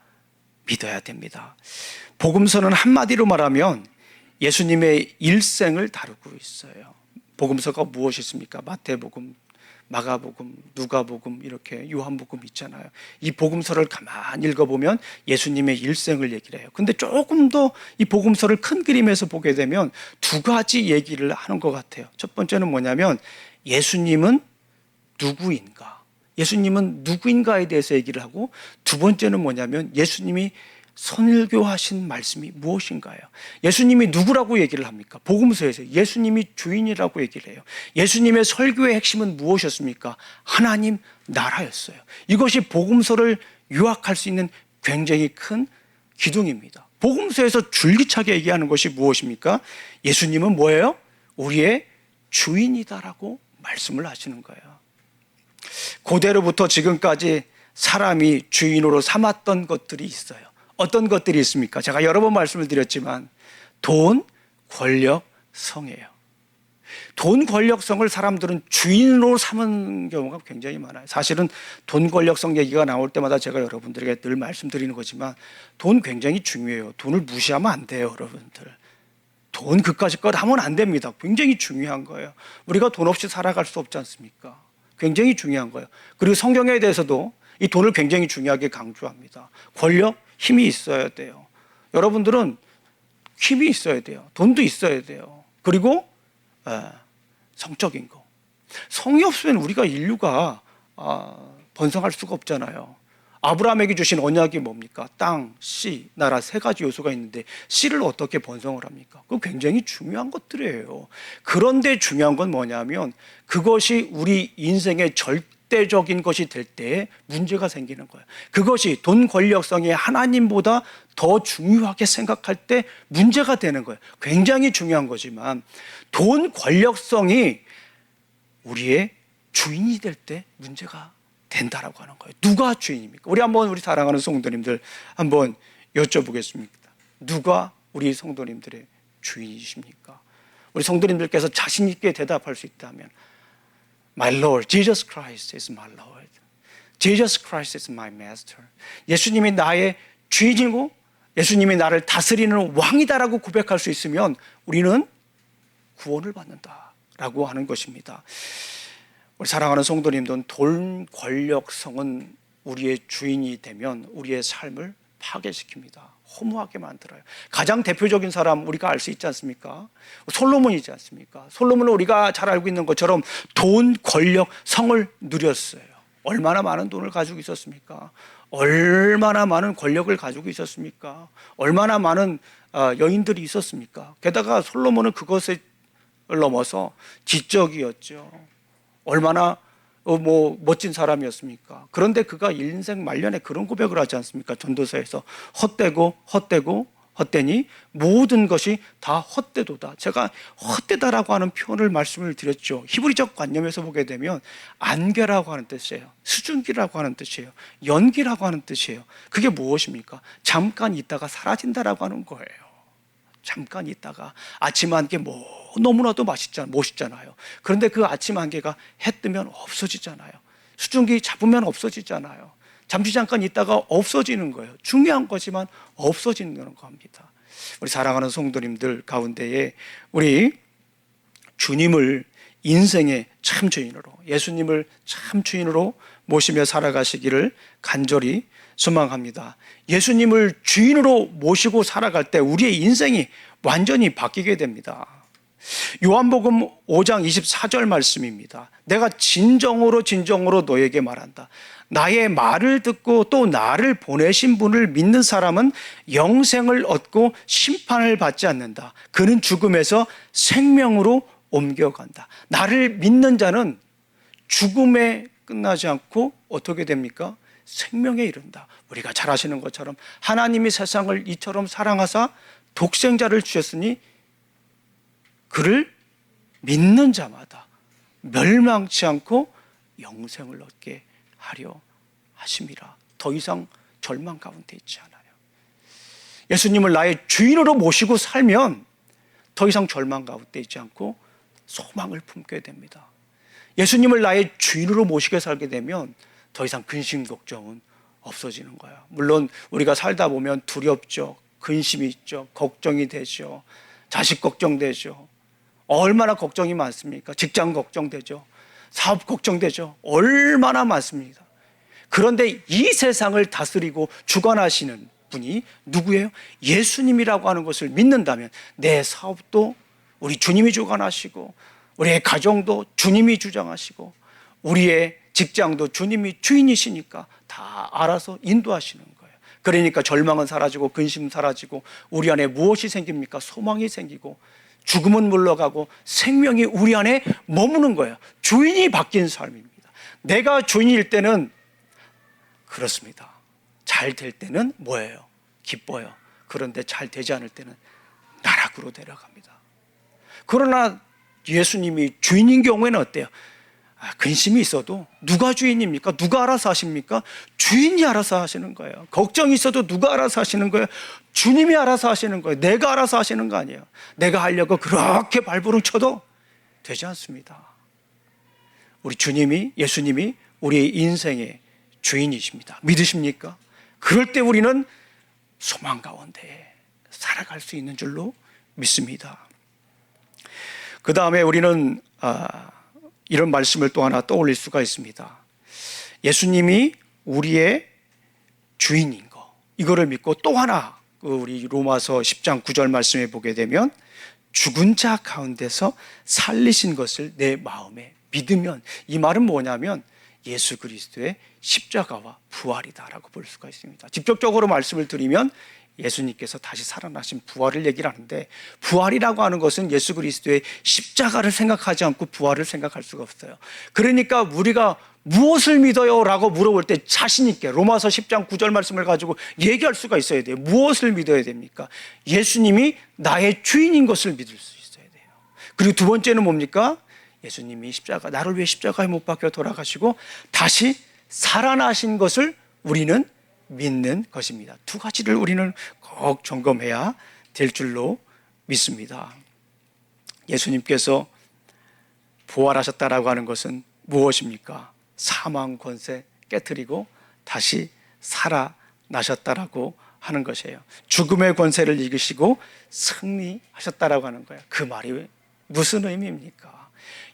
믿어야 됩니다. 복음서는 한마디로 말하면 예수님의 일생을 다루고 있어요. 복음서가 무엇이 있습니까? 마태복음, 마가복음, 누가복음, 이렇게 요한복음 있잖아요. 이 복음서를 가만히 읽어보면 예수님의 일생을 얘기를 해요. 근데 조금 더 이 복음서를 큰 그림에서 보게 되면 두 가지 얘기를 하는 것 같아요. 첫 번째는 뭐냐면 예수님은 누구인가? 예수님은 누구인가에 대해서 얘기를 하고, 두 번째는 뭐냐면 예수님이 선일교하신 말씀이 무엇인가요? 예수님이 누구라고 얘기를 합니까? 복음서에서 예수님이 주인이라고 얘기를 해요. 예수님의 설교의 핵심은 무엇이었습니까? 하나님 나라였어요. 이것이 복음서를 요약할 수 있는 굉장히 큰 기둥입니다. 복음서에서 줄기차게 얘기하는 것이 무엇입니까? 예수님은 뭐예요? 우리의 주인이다라고 말씀을 하시는 거예요. 고대로부터 지금까지 사람이 주인으로 삼았던 것들이 있어요. 어떤 것들이 있습니까? 제가 여러 번 말씀을 드렸지만 돈, 권력, 성이에요. 돈, 권력, 성을 사람들은 주인으로 삼은 경우가 굉장히 많아요. 사실은 돈, 권력, 성 얘기가 나올 때마다 제가 여러분들에게 늘 말씀드리는 거지만 돈 굉장히 중요해요. 돈을 무시하면 안 돼요, 여러분들. 돈 그까짓 것 하면 안 됩니다. 굉장히 중요한 거예요. 우리가 돈 없이 살아갈 수 없지 않습니까? 굉장히 중요한 거예요. 그리고 성경에 대해서도 이 돈을 굉장히 중요하게 강조합니다. 권력, 힘이 있어야 돼요. 여러분들은 힘이 있어야 돼요. 돈도 있어야 돼요. 그리고 성적인 거. 성이 없으면 우리가 인류가 번성할 수가 없잖아요. 아브라함에게 주신 언약이 뭡니까? 땅, 씨, 나라 세 가지 요소가 있는데 씨를 어떻게 번성을 합니까? 그거 굉장히 중요한 것들이에요. 그런데 중요한 건 뭐냐면 그것이 우리 인생의 절대적인 것이 될 때 문제가 생기는 거예요. 그것이 돈, 권력성이 하나님보다 더 중요하게 생각할 때 문제가 되는 거예요. 굉장히 중요한 거지만 돈, 권력성이 우리의 주인이 될 때 문제가 된다라고 하는 거예요. 누가 주인입니까? 우리 한번 우리 사랑하는 성도님들 한번 여쭤보겠습니다. 누가 우리 성도님들의 주인이십니까? 우리 성도님들께서 자신 있게 대답할 수 있다면 My Lord, Jesus Christ is my Lord. Jesus Christ is my Master. 예수님이 나의 주인이고 예수님이 나를 다스리는 왕이다라고 고백할 수 있으면 우리는 구원을 받는다라고 하는 것입니다. 우리 사랑하는 성도님들은 돈, 권력, 성은 우리의 주인이 되면 우리의 삶을 파괴시킵니다. 허무하게 만들어요. 가장 대표적인 사람 우리가 알 수 있지 않습니까? 솔로몬이지 않습니까? 솔로몬은 우리가 잘 알고 있는 것처럼 돈, 권력, 성을 누렸어요. 얼마나 많은 돈을 가지고 있었습니까? 얼마나 많은 권력을 가지고 있었습니까? 얼마나 많은 여인들이 있었습니까? 게다가 솔로몬은 그것을 넘어서 지적이었죠. 얼마나 멋진 사람이었습니까? 그런데 그가 인생 말년에 그런 고백을 하지 않습니까? 전도서에서 헛되니 모든 것이 다 헛되도다. 제가 헛되다라고 하는 표현을 말씀을 드렸죠. 히브리적 관념에서 보게 되면 안개라고 하는 뜻이에요. 수증기라고 하는 뜻이에요. 연기라고 하는 뜻이에요. 그게 무엇입니까? 잠깐 있다가 사라진다라고 하는 거예요. 잠깐 있다가 아침 안개 너무나도 멋있잖아요. 그런데 그 아침 안개가 해 뜨면 없어지잖아요. 수증기 잡으면 없어지잖아요. 잠시 잠깐 있다가 없어지는 거예요. 중요한 거지만 없어지는 겁니다. 우리 사랑하는 성도님들 가운데에 우리 주님을 인생의 참 주인으로, 예수님을 참 주인으로 모시며 살아가시기를 간절히 소망합니다. 예수님을 주인으로 모시고 살아갈 때 우리의 인생이 완전히 바뀌게 됩니다. 요한복음 5장 24절 말씀입니다. 내가 진정으로 너에게 말한다. 나의 말을 듣고 또 나를 보내신 분을 믿는 사람은 영생을 얻고 심판을 받지 않는다. 그는 죽음에서 생명으로 옮겨간다. 나를 믿는 자는 죽음에 끝나지 않고 어떻게 됩니까? 생명에 이른다. 우리가 잘 아시는 것처럼 하나님이 세상을 이처럼 사랑하사 독생자를 주셨으니 그를 믿는 자마다 멸망치 않고 영생을 얻게 하려 하심이라. 더 이상 절망 가운데 있지 않아요. 예수님을 나의 주인으로 모시고 살면 더 이상 절망 가운데 있지 않고 소망을 품게 됩니다. 예수님을 나의 주인으로 모시게 살게 되면 더 이상 근심 걱정은 없어지는 거예요. 물론 우리가 살다 보면 두렵죠. 근심이 있죠. 걱정이 되죠. 자식 걱정되죠. 얼마나 걱정이 많습니까? 직장 걱정되죠. 사업 걱정되죠. 얼마나 많습니다. 그런데 이 세상을 다스리고 주관하시는 분이 누구예요? 예수님이라고 하는 것을 믿는다면 내 사업도 우리 주님이 주관하시고 우리의 가정도 주님이 주장하시고 우리의 직장도 주님이 주인이시니까 다 알아서 인도하시는 거예요. 그러니까 절망은 사라지고 근심 사라지고 우리 안에 무엇이 생깁니까? 소망이 생기고 죽음은 물러가고 생명이 우리 안에 머무는 거예요. 주인이 바뀐 삶입니다. 내가 주인일 때는 그렇습니다. 잘 될 때는 뭐예요? 기뻐요. 그런데 잘 되지 않을 때는 나락으로 내려갑니다. 그러나 예수님이 주인인 경우에는 어때요? 근심이 있어도 누가 주인입니까? 누가 알아서 하십니까? 주인이 알아서 하시는 거예요. 걱정이 있어도 누가 알아서 하시는 거예요? 주님이 알아서 하시는 거예요. 내가 알아서 하시는 거 아니에요. 내가 하려고 그렇게 발버둥 쳐도 되지 않습니다. 우리 주님이, 예수님이 우리의 인생의 주인이십니다. 믿으십니까? 그럴 때 우리는 소망 가운데 살아갈 수 있는 줄로 믿습니다. 그 다음에 우리는 이런 말씀을 또 하나 떠올릴 수가 있습니다. 예수님이 우리의 주인인 거, 이거를 믿고 또 하나 우리 로마서 10장 9절 말씀에 보게 되면 죽은 자 가운데서 살리신 것을 내 마음에 믿으면, 이 말은 뭐냐면 예수 그리스도의 십자가와 부활이다라고 볼 수가 있습니다. 직접적으로 말씀을 드리면 예수님께서 다시 살아나신 부활을 얘기를 하는데, 부활이라고 하는 것은 예수 그리스도의 십자가를 생각하지 않고 부활을 생각할 수가 없어요. 그러니까 우리가 무엇을 믿어요? 라고 물어볼 때 자신 있게 로마서 10장 9절 말씀을 가지고 얘기할 수가 있어야 돼요. 무엇을 믿어야 됩니까? 예수님이 나의 주인인 것을 믿을 수 있어야 돼요. 그리고 두 번째는 뭡니까? 예수님이 십자가, 나를 위해 십자가에 못 박혀 돌아가시고 다시 살아나신 것을 우리는 믿는 것입니다. 두 가지를 우리는 꼭 점검해야 될 줄로 믿습니다. 예수님께서 부활하셨다라고 하는 것은 무엇입니까? 사망 권세 깨뜨리고 다시 살아나셨다라고 하는 것이에요. 죽음의 권세를 이기시고 승리하셨다라고 하는 거예요. 그 말이 무슨 의미입니까?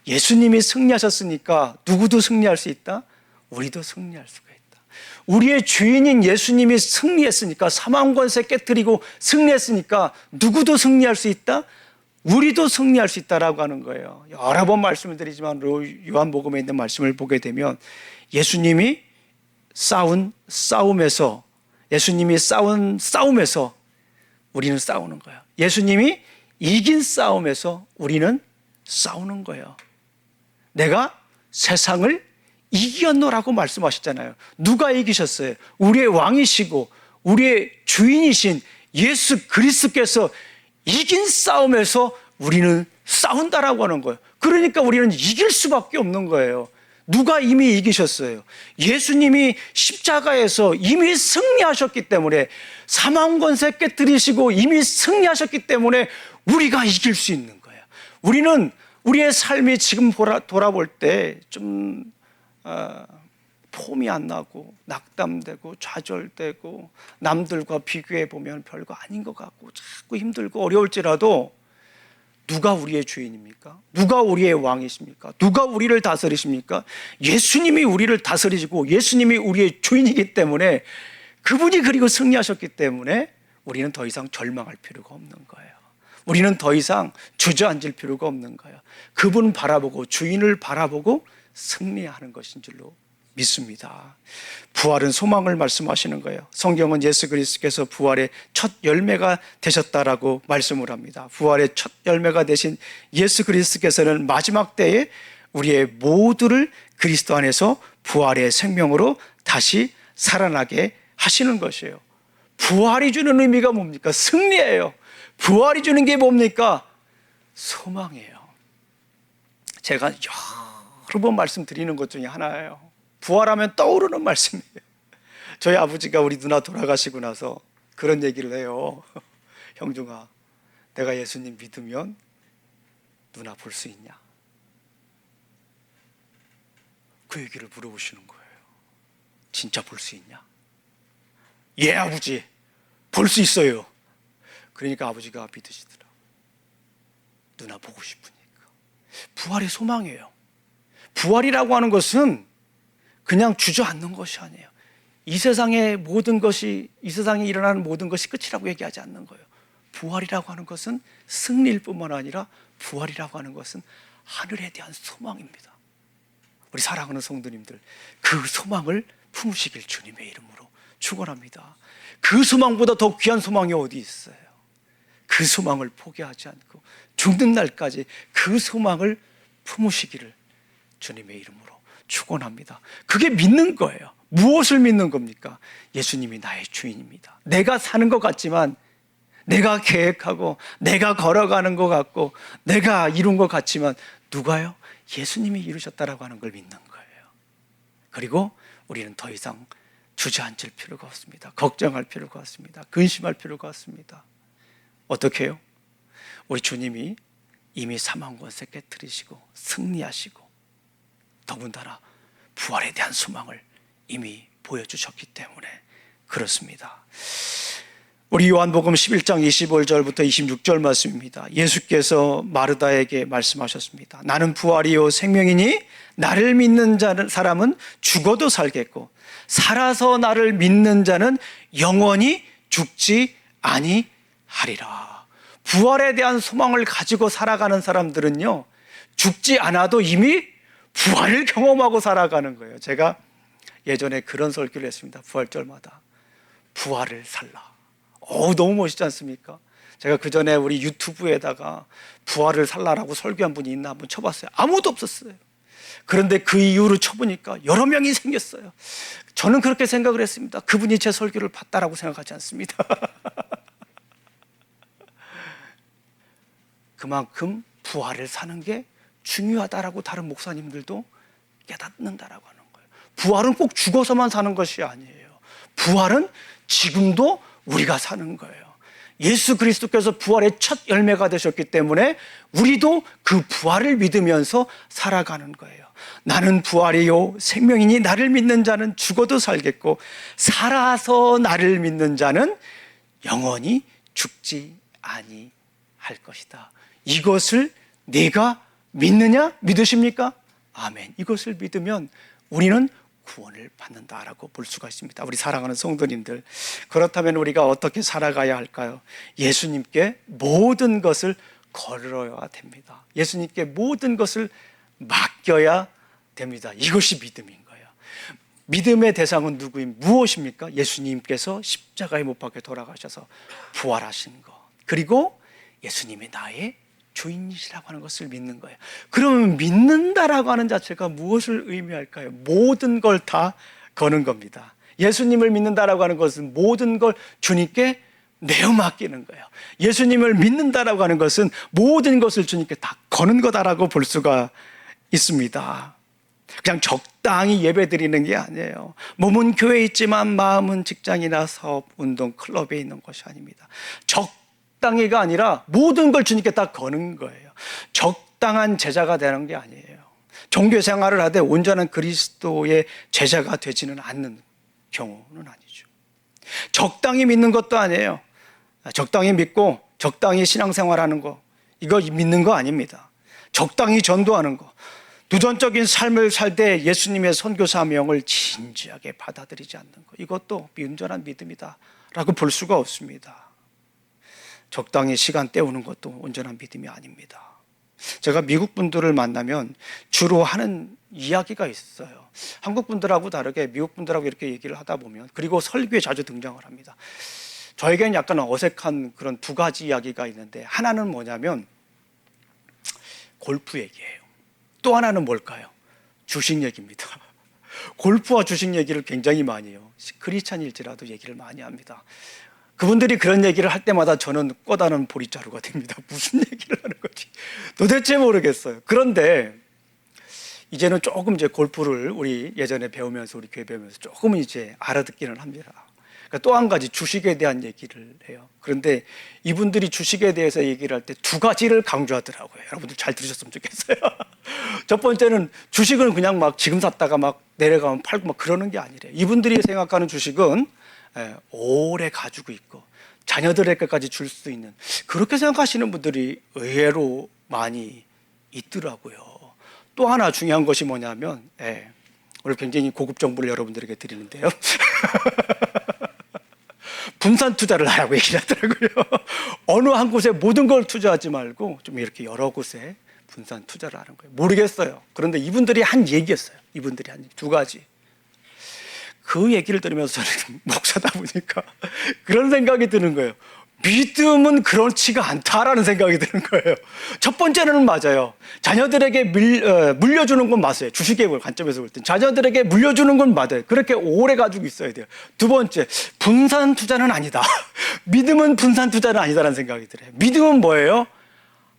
예수님이 승리하셨으니까 누구도 승리할 수 있다? 우리도 승리할 수가 있다. 우리의 주인인 예수님이 승리했으니까, 사망 권세 깨뜨리고 승리했으니까 누구도 승리할 수 있다? 우리도 승리할 수 있다라고 하는 거예요. 여러 번 말씀을 드리지만 요한복음에 있는 말씀을 보게 되면 예수님이 싸운 싸움에서 우리는 싸우는 거예요. 예수님이 이긴 싸움에서 우리는 싸우는 거예요. 내가 세상을 이겼노라고 말씀하셨잖아요. 누가 이기셨어요? 우리의 왕이시고 우리의 주인이신 예수 그리스도께서 이긴 싸움에서 우리는 싸운다라고 하는 거예요. 그러니까 우리는 이길 수밖에 없는 거예요. 누가 이미 이기셨어요? 예수님이 십자가에서 이미 승리하셨기 때문에, 사망 권세 깨뜨리시고 이미 승리하셨기 때문에 우리가 이길 수 있는 거예요. 우리는 우리의 삶이 지금 돌아볼 때 좀 폼이 안 나고 낙담되고 좌절되고 남들과 비교해 보면 별거 아닌 것 같고 자꾸 힘들고 어려울지라도, 누가 우리의 주인입니까? 누가 우리의 왕이십니까? 누가 우리를 다스리십니까? 예수님이 우리를 다스리시고 예수님이 우리의 주인이기 때문에, 그분이 그리고 승리하셨기 때문에 우리는 더 이상 절망할 필요가 없는 거예요. 우리는 더 이상 주저앉을 필요가 없는 거예요. 그분 바라보고, 주인을 바라보고 승리하는 것인 줄로 믿습니다. 부활은 소망을 말씀하시는 거예요. 성경은 예수 그리스도께서 부활의 첫 열매가 되셨다라고 말씀을 합니다. 부활의 첫 열매가 되신 예수 그리스도께서는 마지막 때에 우리의 모두를 그리스도 안에서 부활의 생명으로 다시 살아나게 하시는 것이에요. 부활이 주는 의미가 뭡니까? 승리예요. 부활이 주는 게 뭡니까? 소망이에요. 제가 여러 번 말씀드리는 것 중에 하나예요. 부활하면 떠오르는 말씀이에요. 저희 아버지가 우리 누나 돌아가시고 나서 그런 얘기를 해요. 형중아, 내가 예수님 믿으면 누나 볼 수 있냐? 그 얘기를 물어보시는 거예요. 진짜 볼 수 있냐? 예, 아버지, 볼 수 있어요. 그러니까 아버지가 믿으시더라고요. 누나 보고 싶으니까. 부활의 소망이에요. 부활이라고 하는 것은 그냥 주저앉는 것이 아니에요. 이 세상에 일어나는 모든 것이 끝이라고 얘기하지 않는 거예요. 부활이라고 하는 것은 승리일 뿐만 아니라, 부활이라고 하는 것은 하늘에 대한 소망입니다. 우리 사랑하는 성도님들, 그 소망을 품으시길 주님의 이름으로 축원합니다. 그 소망보다 더 귀한 소망이 어디 있어요? 그 소망을 포기하지 않고 죽는 날까지 그 소망을 품으시기를 주님의 이름으로 축원합니다. 그게 믿는 거예요. 무엇을 믿는 겁니까? 예수님이 나의 주인입니다. 내가 사는 것 같지만, 내가 계획하고 내가 걸어가는 것 같고 내가 이룬 것 같지만, 누가요? 예수님이 이루셨다라고 하는 걸 믿는 거예요. 그리고 우리는 더 이상 주저앉을 필요가 없습니다. 걱정할 필요가 없습니다. 근심할 필요가 없습니다. 어떻게 해요? 우리 주님이 이미 사망 권세 깨뜨리시고 승리하시고, 더군다나 부활에 대한 소망을 이미 보여주셨기 때문에 그렇습니다. 우리 요한복음 11장 25절부터 26절 말씀입니다. 예수께서 마르다에게 말씀하셨습니다. 나는 부활이요 생명이니 나를 믿는 사람은 죽어도 살겠고, 살아서 나를 믿는 자는 영원히 죽지 아니하리라. 부활에 대한 소망을 가지고 살아가는 사람들은요, 죽지 않아도 이미 부활을 경험하고 살아가는 거예요. 제가 예전에 그런 설교를 했습니다. 부활절마다 부활을 살라. 너무 멋있지 않습니까? 제가 그 전에 우리 유튜브에다가 부활을 살라라고 설교한 분이 있나 한번 쳐봤어요. 아무도 없었어요. 그런데 그 이후로 쳐보니까 여러 명이 생겼어요. 저는 그렇게 생각을 했습니다. 그분이 제 설교를 봤다라고 생각하지 않습니다. 그만큼 부활을 사는 게 중요하다라고 다른 목사님들도 깨닫는다라고 하는 거예요. 부활은 꼭 죽어서만 사는 것이 아니에요. 부활은 지금도 우리가 사는 거예요. 예수 그리스도께서 부활의 첫 열매가 되셨기 때문에 우리도 그 부활을 믿으면서 살아가는 거예요. 나는 부활이요 생명이니 나를 믿는 자는 죽어도 살겠고 살아서 나를 믿는 자는 영원히 죽지 아니할 것이다. 이것을 내가 믿느냐? 믿으십니까? 아멘. 이것을 믿으면 우리는 구원을 받는다라고 볼 수가 있습니다. 우리 사랑하는 성도님들, 그렇다면 우리가 어떻게 살아가야 할까요? 예수님께 모든 것을 걸어야 됩니다. 예수님께 모든 것을 맡겨야 됩니다. 이것이 믿음인 거예요. 믿음의 대상은 누구인 무엇입니까? 예수님께서 십자가에 못 박혀 돌아가셔서 부활하신 것, 그리고 예수님이 나의 주인이시라고 하는 것을 믿는 거예요. 그러면 믿는다라고 하는 자체가 무엇을 의미할까요? 모든 걸 다 거는 겁니다. 예수님을 믿는다라고 하는 것은 모든 걸 주님께 내어 맡기는 거예요. 예수님을 믿는다라고 하는 것은 모든 것을 주님께 다 거는 거다라고 볼 수가 있습니다. 그냥 적당히 예배 드리는 게 아니에요. 몸은 교회에 있지만 마음은 직장이나 사업, 운동, 클럽에 있는 것이 아닙니다. 적당히가 아니라 모든 걸 주님께 다 거는 거예요. 적당한 제자가 되는 게 아니에요. 종교 생활을 하되 온전한 그리스도의 제자가 되지는 않는 경우는 아니죠. 적당히 믿는 것도 아니에요. 적당히 믿고 적당히 신앙생활하는 거, 이거 믿는 거 아닙니다. 적당히 전도하는 거, 두전적인 삶을 살 때 예수님의 선교 사명을 진지하게 받아들이지 않는 것, 이것도 온전한 믿음이다 라고 볼 수가 없습니다. 적당히 시간 때우는 것도 온전한 믿음이 아닙니다. 제가 미국 분들을 만나면 주로 하는 이야기가 있어요. 한국 분들하고 다르게 미국 분들하고 이렇게 얘기를 하다 보면, 그리고 설교에 자주 등장을 합니다. 저에게는 약간 어색한 그런 두 가지 이야기가 있는데, 하나는 뭐냐면 골프 얘기예요. 또 하나는 뭘까요? 주식 얘기입니다. 골프와 주식 얘기를 굉장히 많이 해요. 크리스찬일지라도 얘기를 많이 합니다. 그분들이 그런 얘기를 할 때마다 저는 꼬다는 보리자루가 됩니다. 무슨 얘기를 하는 거지? 도대체 모르겠어요. 그런데 이제는 조금 이제 골프를 우리 예전에 배우면서, 우리 교회 배우면서 조금은 이제 알아듣기는 합니다. 그러니까 또 한 가지 주식에 대한 얘기를 해요. 그런데 이분들이 주식에 대해서 얘기를 할 때 두 가지를 강조하더라고요. 여러분들 잘 들으셨으면 좋겠어요. 첫 번째는 주식은 그냥 막 지금 샀다가 막 내려가면 팔고 막 그러는 게 아니래요. 이분들이 생각하는 주식은 오래 가지고 있고 자녀들에게까지 줄 수 있는, 그렇게 생각하시는 분들이 의외로 많이 있더라고요. 또 하나 중요한 것이 뭐냐면, 오늘 굉장히 고급 정보를 여러분들에게 드리는데요. 분산 투자를 하라고 얘기를 하더라고요. 어느 한 곳에 모든 걸 투자하지 말고 좀 이렇게 여러 곳에 분산 투자를 하는 거예요. 모르겠어요. 그런데 이분들이 한 얘기였어요. 이분들이 한 두 가지. 그 얘기를 들으면서 저는 목사다 보니까 그런 생각이 드는 거예요. 믿음은 그렇지가 않다라는 생각이 드는 거예요. 첫 번째는 맞아요. 자녀들에게 물려주는 건 맞아요. 주식의 관점에서 볼 때 자녀들에게 물려주는 건 맞아요. 그렇게 오래 가지고 있어야 돼요. 두 번째, 분산 투자는 아니다. 믿음은 분산 투자는 아니다라는 생각이 들어요. 믿음은 뭐예요?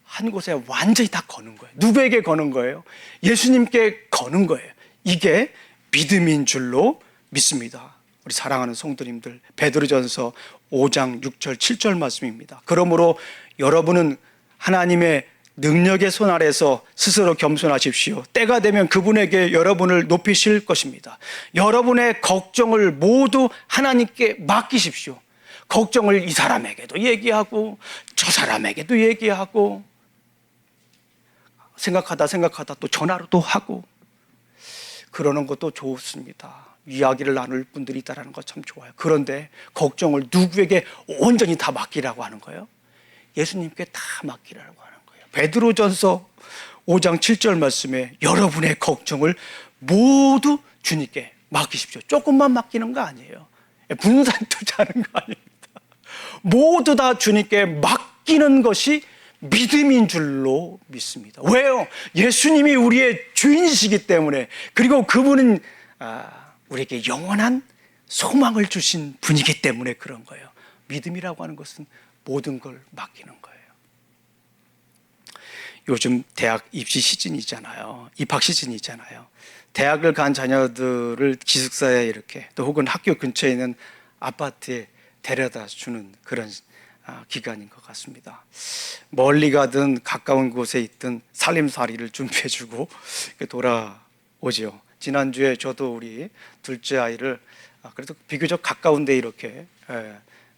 한 곳에 완전히 다 거는 거예요. 누구에게 거는 거예요? 예수님께 거는 거예요. 이게 믿음인 줄로 믿습니다. 우리 사랑하는 성도님들, 베드로전서 5장 6절 7절 말씀입니다. 그러므로 여러분은 하나님의 능력의 손 아래서 스스로 겸손하십시오. 때가 되면 그분에게 여러분을 높이실 것입니다. 여러분의 걱정을 모두 하나님께 맡기십시오. 걱정을 이 사람에게도 얘기하고 저 사람에게도 얘기하고, 생각하다 또 전화로도 하고, 그러는 것도 좋습니다. 이야기를 나눌 분들이 있다는 거 참 좋아요. 그런데 걱정을 누구에게 온전히 다 맡기라고 하는 거예요? 예수님께 다 맡기라고 하는 거예요. 베드로전서 5장 7절 말씀에 여러분의 걱정을 모두 주님께 맡기십시오. 조금만 맡기는 거 아니에요. 분산 투자하는 거 아닙니다. 모두 다 주님께 맡기는 것이 믿음인 줄로 믿습니다. 왜요? 예수님이 우리의 주인이시기 때문에, 그리고 그분은 우리에게 영원한 소망을 주신 분이기 때문에 그런 거예요. 믿음이라고 하는 것은 모든 걸 맡기는 거예요. 요즘 대학 입시 시즌이잖아요. 입학 시즌이잖아요. 대학을 간 자녀들을 기숙사에 이렇게, 또 혹은 학교 근처에 있는 아파트에 데려다 주는 그런 기간인 것 같습니다. 멀리 가든 가까운 곳에 있든 살림살이를 준비해주고 돌아오죠. 지난주에 저도 우리 둘째 아이를 그래도 비교적 가까운데 이렇게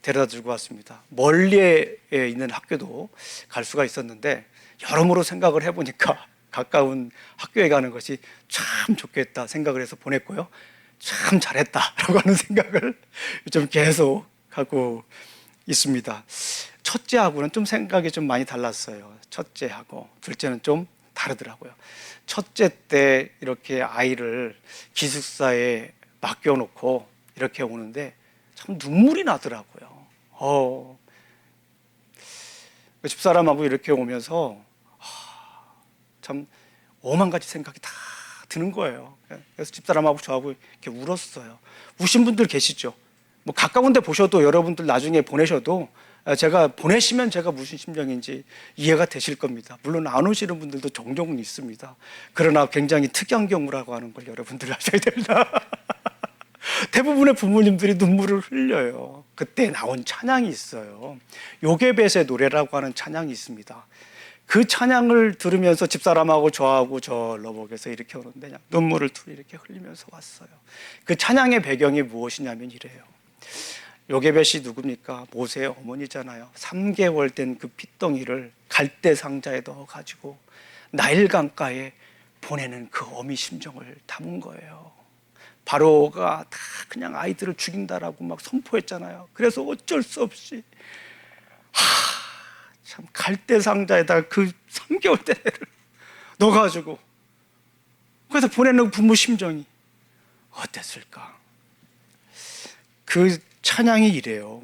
데려다 주고 왔습니다. 멀리에 있는 학교도 갈 수가 있었는데 여러모로 생각을 해보니까 가까운 학교에 가는 것이 참 좋겠다 생각을 해서 보냈고요. 참 잘했다라고 하는 생각을 좀 계속 하고 있습니다. 첫째하고는 좀 생각이 좀 많이 달랐어요. 첫째하고 둘째는 좀 다르더라고요. 첫째 때 이렇게 아이를 기숙사에 맡겨놓고 이렇게 오는데 참 눈물이 나더라고요. 집사람하고 이렇게 오면서 참 오만 가지 생각이 다 드는 거예요. 그래서 집사람하고 저하고 이렇게 울었어요. 우신 분들 계시죠? 뭐 가까운 데 보셔도 여러분들 나중에 보내셔도 제가 보내시면 제가 무슨 심정인지 이해가 되실 겁니다. 물론 안 오시는 분들도 종종은 있습니다. 그러나 굉장히 특이한 경우라고 하는 걸 여러분들 아셔야 됩니다. 대부분의 부모님들이 눈물을 흘려요. 그때 나온 찬양이 있어요. 요게벳의 노래라고 하는 찬양이 있습니다. 그 찬양을 들으면서 집사람하고 저하고 저 러벅에서 이렇게 오는데 그냥 눈물을 둘이 이렇게 흘리면서 왔어요. 그 찬양의 배경이 무엇이냐면 이래요. 요게벳이 누굽니까? 모세의 어머니잖아요. 3개월 된 그 핏덩이를 갈대 상자에 넣어가지고 나일강가에 보내는 그 어미 심정을 담은 거예요. 바로가 다 그냥 아이들을 죽인다라고 막 선포했잖아요. 그래서 어쩔 수 없이 참 갈대 상자에다 그 3개월 된 애를 넣어가지고 그래서 보내는 부모 심정이 어땠을까? 그 찬양이 이래요.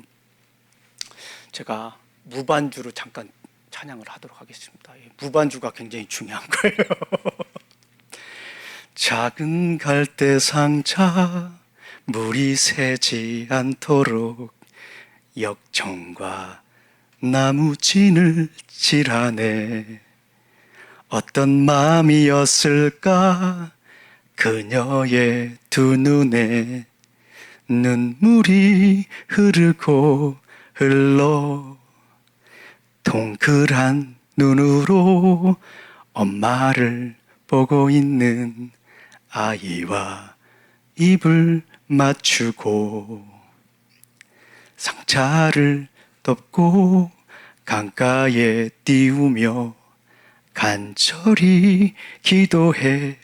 제가 무반주로 잠깐 찬양을 하도록 하겠습니다. 무반주가 굉장히 중요한 거예요. 작은 갈대 상자 물이 새지 않도록 역청과 나무진을 칠하네. 어떤 마음이었을까 그녀의 두 눈에 눈물이 흐르고 흘러 동그란 눈으로 엄마를 보고 있는 아이와 입을 맞추고 상자를 덮고 강가에 띄우며 간절히 기도했겠지.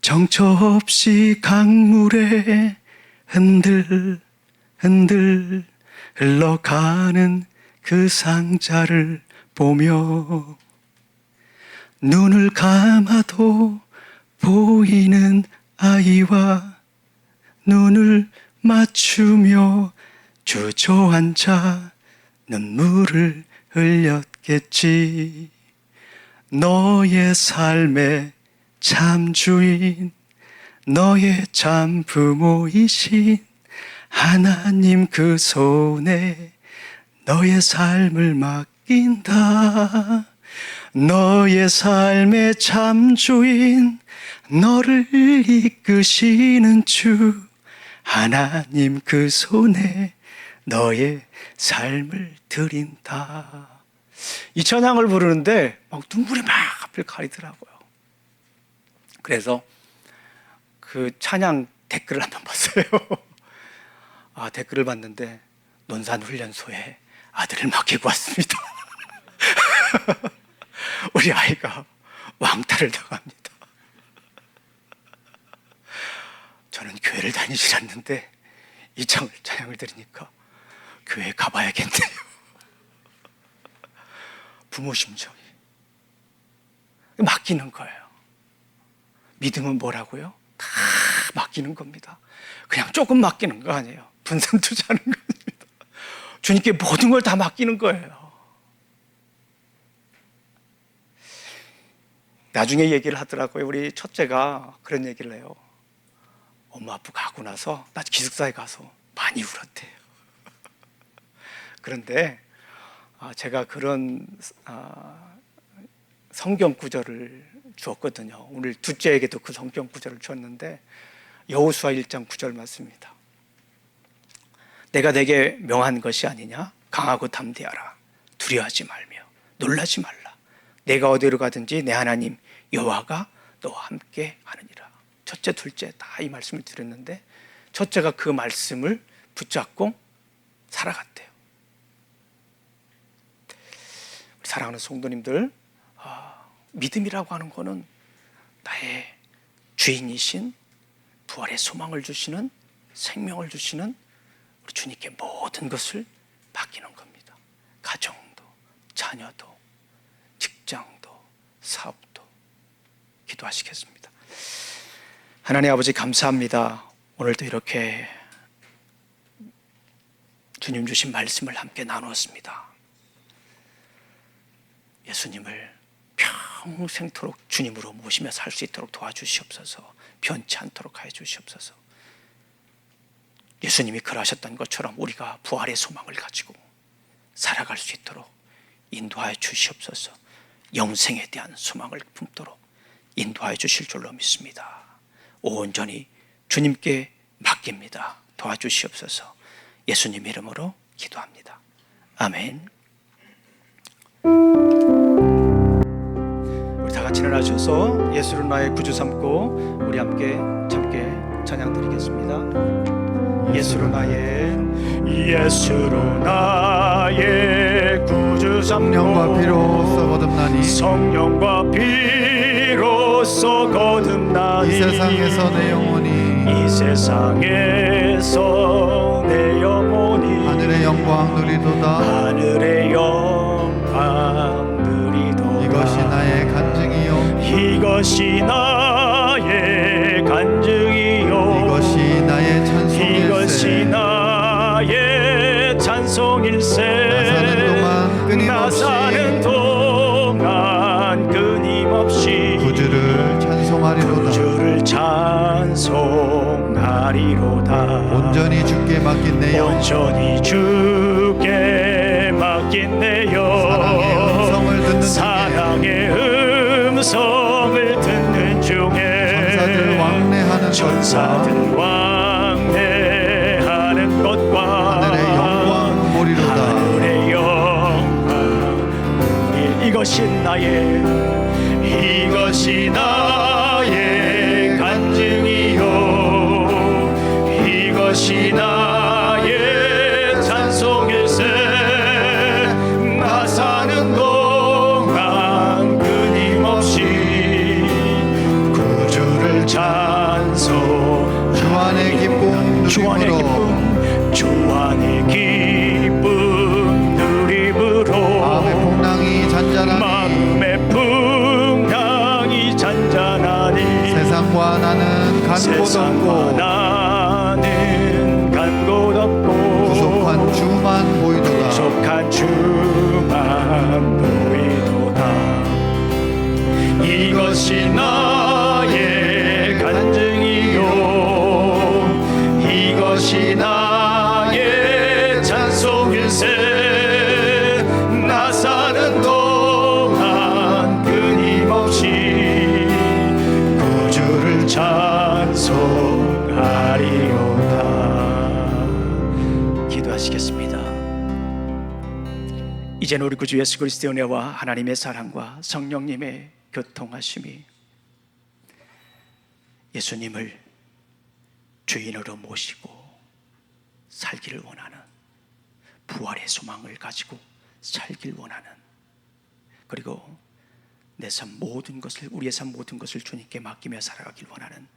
정처 없이 강물에 흔들 흘러가는 그 상자를 보며 눈을 감아도 보이는 아이와 눈을 맞추며 주저앉아 눈물을 흘렸겠지. 너의 삶의 참 주인, 너의 참 부모이신 하나님 그 손에 너의 삶을 맡긴다. 너의 삶의 참 주인, 너를 이끄시는 주 하나님 그 손에 너의 삶을 드린다. 이 찬양을 부르는데 막 눈물이 막 앞을 가리더라고요. 그래서 그 찬양 댓글을 한번 봤어요. 댓글을 봤는데 논산훈련소에 아들을 맡기고 왔습니다. 우리 아이가 왕따를 당합니다. 저는 교회를 다니지 않는데 이 찬양을 들으니까 교회에 가봐야겠네요. 부모 심정이 맡기는 거예요. 믿음은 뭐라고요? 다 맡기는 겁니다. 그냥 조금 맡기는 거 아니에요. 분산 투자하는 겁니다. 주님께 모든 걸 다 맡기는 거예요. 나중에 얘기를 하더라고요. 우리 첫째가 그런 얘기를 해요. 엄마 아빠 가고 나서 나 기숙사에 가서 많이 울었대요. 그런데 제가 그런 성경 구절을 주었거든요. 오늘 둘째에게도 그 성경 구절을 주었는데 여호수아 1장 9절 말씀입니다. 내가 내게 명한 것이 아니냐? 강하고 담대하라. 두려워하지 말며 놀라지 말라. 내가 어디로 가든지 내 하나님 여호와가 너와 함께 하느니라. 첫째, 둘째 다 이 말씀을 드렸는데 첫째가 그 말씀을 붙잡고 살아갔대요. 우리 사랑하는 성도님들, 믿음이라고 하는 거는 나의 주인이신 부활의 소망을 주시는, 생명을 주시는 우리 주님께 모든 것을 맡기는 겁니다. 가정도, 자녀도, 직장도, 사업도. 기도하시겠습니다. 하나님 아버지, 감사합니다. 오늘도 이렇게 주님 주신 말씀을 함께 나누었습니다. 예수님을 평생토록 주님으로 모시며 살 수 있도록 도와주시옵소서. 변치 않도록 하여 주시옵소서. 예수님이 그러하셨던 것처럼 우리가 부활의 소망을 가지고 살아갈 수 있도록 인도하여 주시옵소서. 영생에 대한 소망을 품도록 인도하여 주실 줄로 믿습니다. 온전히 주님께 맡깁니다. 도와주시옵소서. 예수님 이름으로 기도합니다. 아멘. 우리 다 같이 일어나셔서 예수를 나의 구주 삼고 우리 함께 찬양 드리겠습니다. 예수로 나의 구주 삼고 성령과 피로써 거듭나니 성령과 피로써 거듭나니 이 세상에서 내 영혼이 이 세상에서 내 영혼이 하늘의 영광 누리도다. 하늘의 영광 누리도다. 이것이 나의 간증이요 이것이 나의 간증이요 이것이 나의 이것이 찬송일세. 나의 찬송일세. 나 사는 동안 끊임없이 구주를 찬송하리로다. 온전히 주께 맡긴 내 영, 온전히 주께 맡긴 내 영, 사랑의 음성을 듣는 중에 천사들 왕래하는 것과 하늘의 영광 보리로다. 하늘의 영광. 이것이 나의 간증이요 이것이 나의 찬송일세. 나 사는 동안 끊임없이 구주를 찬송. 주 안의 기쁨 누림으로 주 안의 기쁨 누림으로 마음의 풍랑이 잔잔하니 세상과 나는 간 곳 없고 구속한 주만 보이도다. 이것이 나의 간증이요 이것이 나의 찬송일세. 나 사는 동안 끊임없이 구주를 찬송하리로다. 기도하시겠습니다. 이제는 우리 구주 예수 그리스도의 은혜와 하나님의 사랑과 성령님의 교통하심이 예수님을 주인으로 모시고 살기를 원하는, 부활의 소망을 가지고 살길 원하는, 그리고 내 삶 모든 것을, 우리의 삶 모든 것을 주님께 맡기며 살아가길 원하는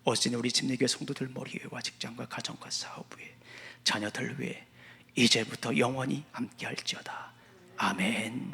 어린 우리 집례교회 성도들 머리 위와 직장과 가정과 사업 위에 자녀들 위에 이제부터 영원히 함께할지어다. 아멘.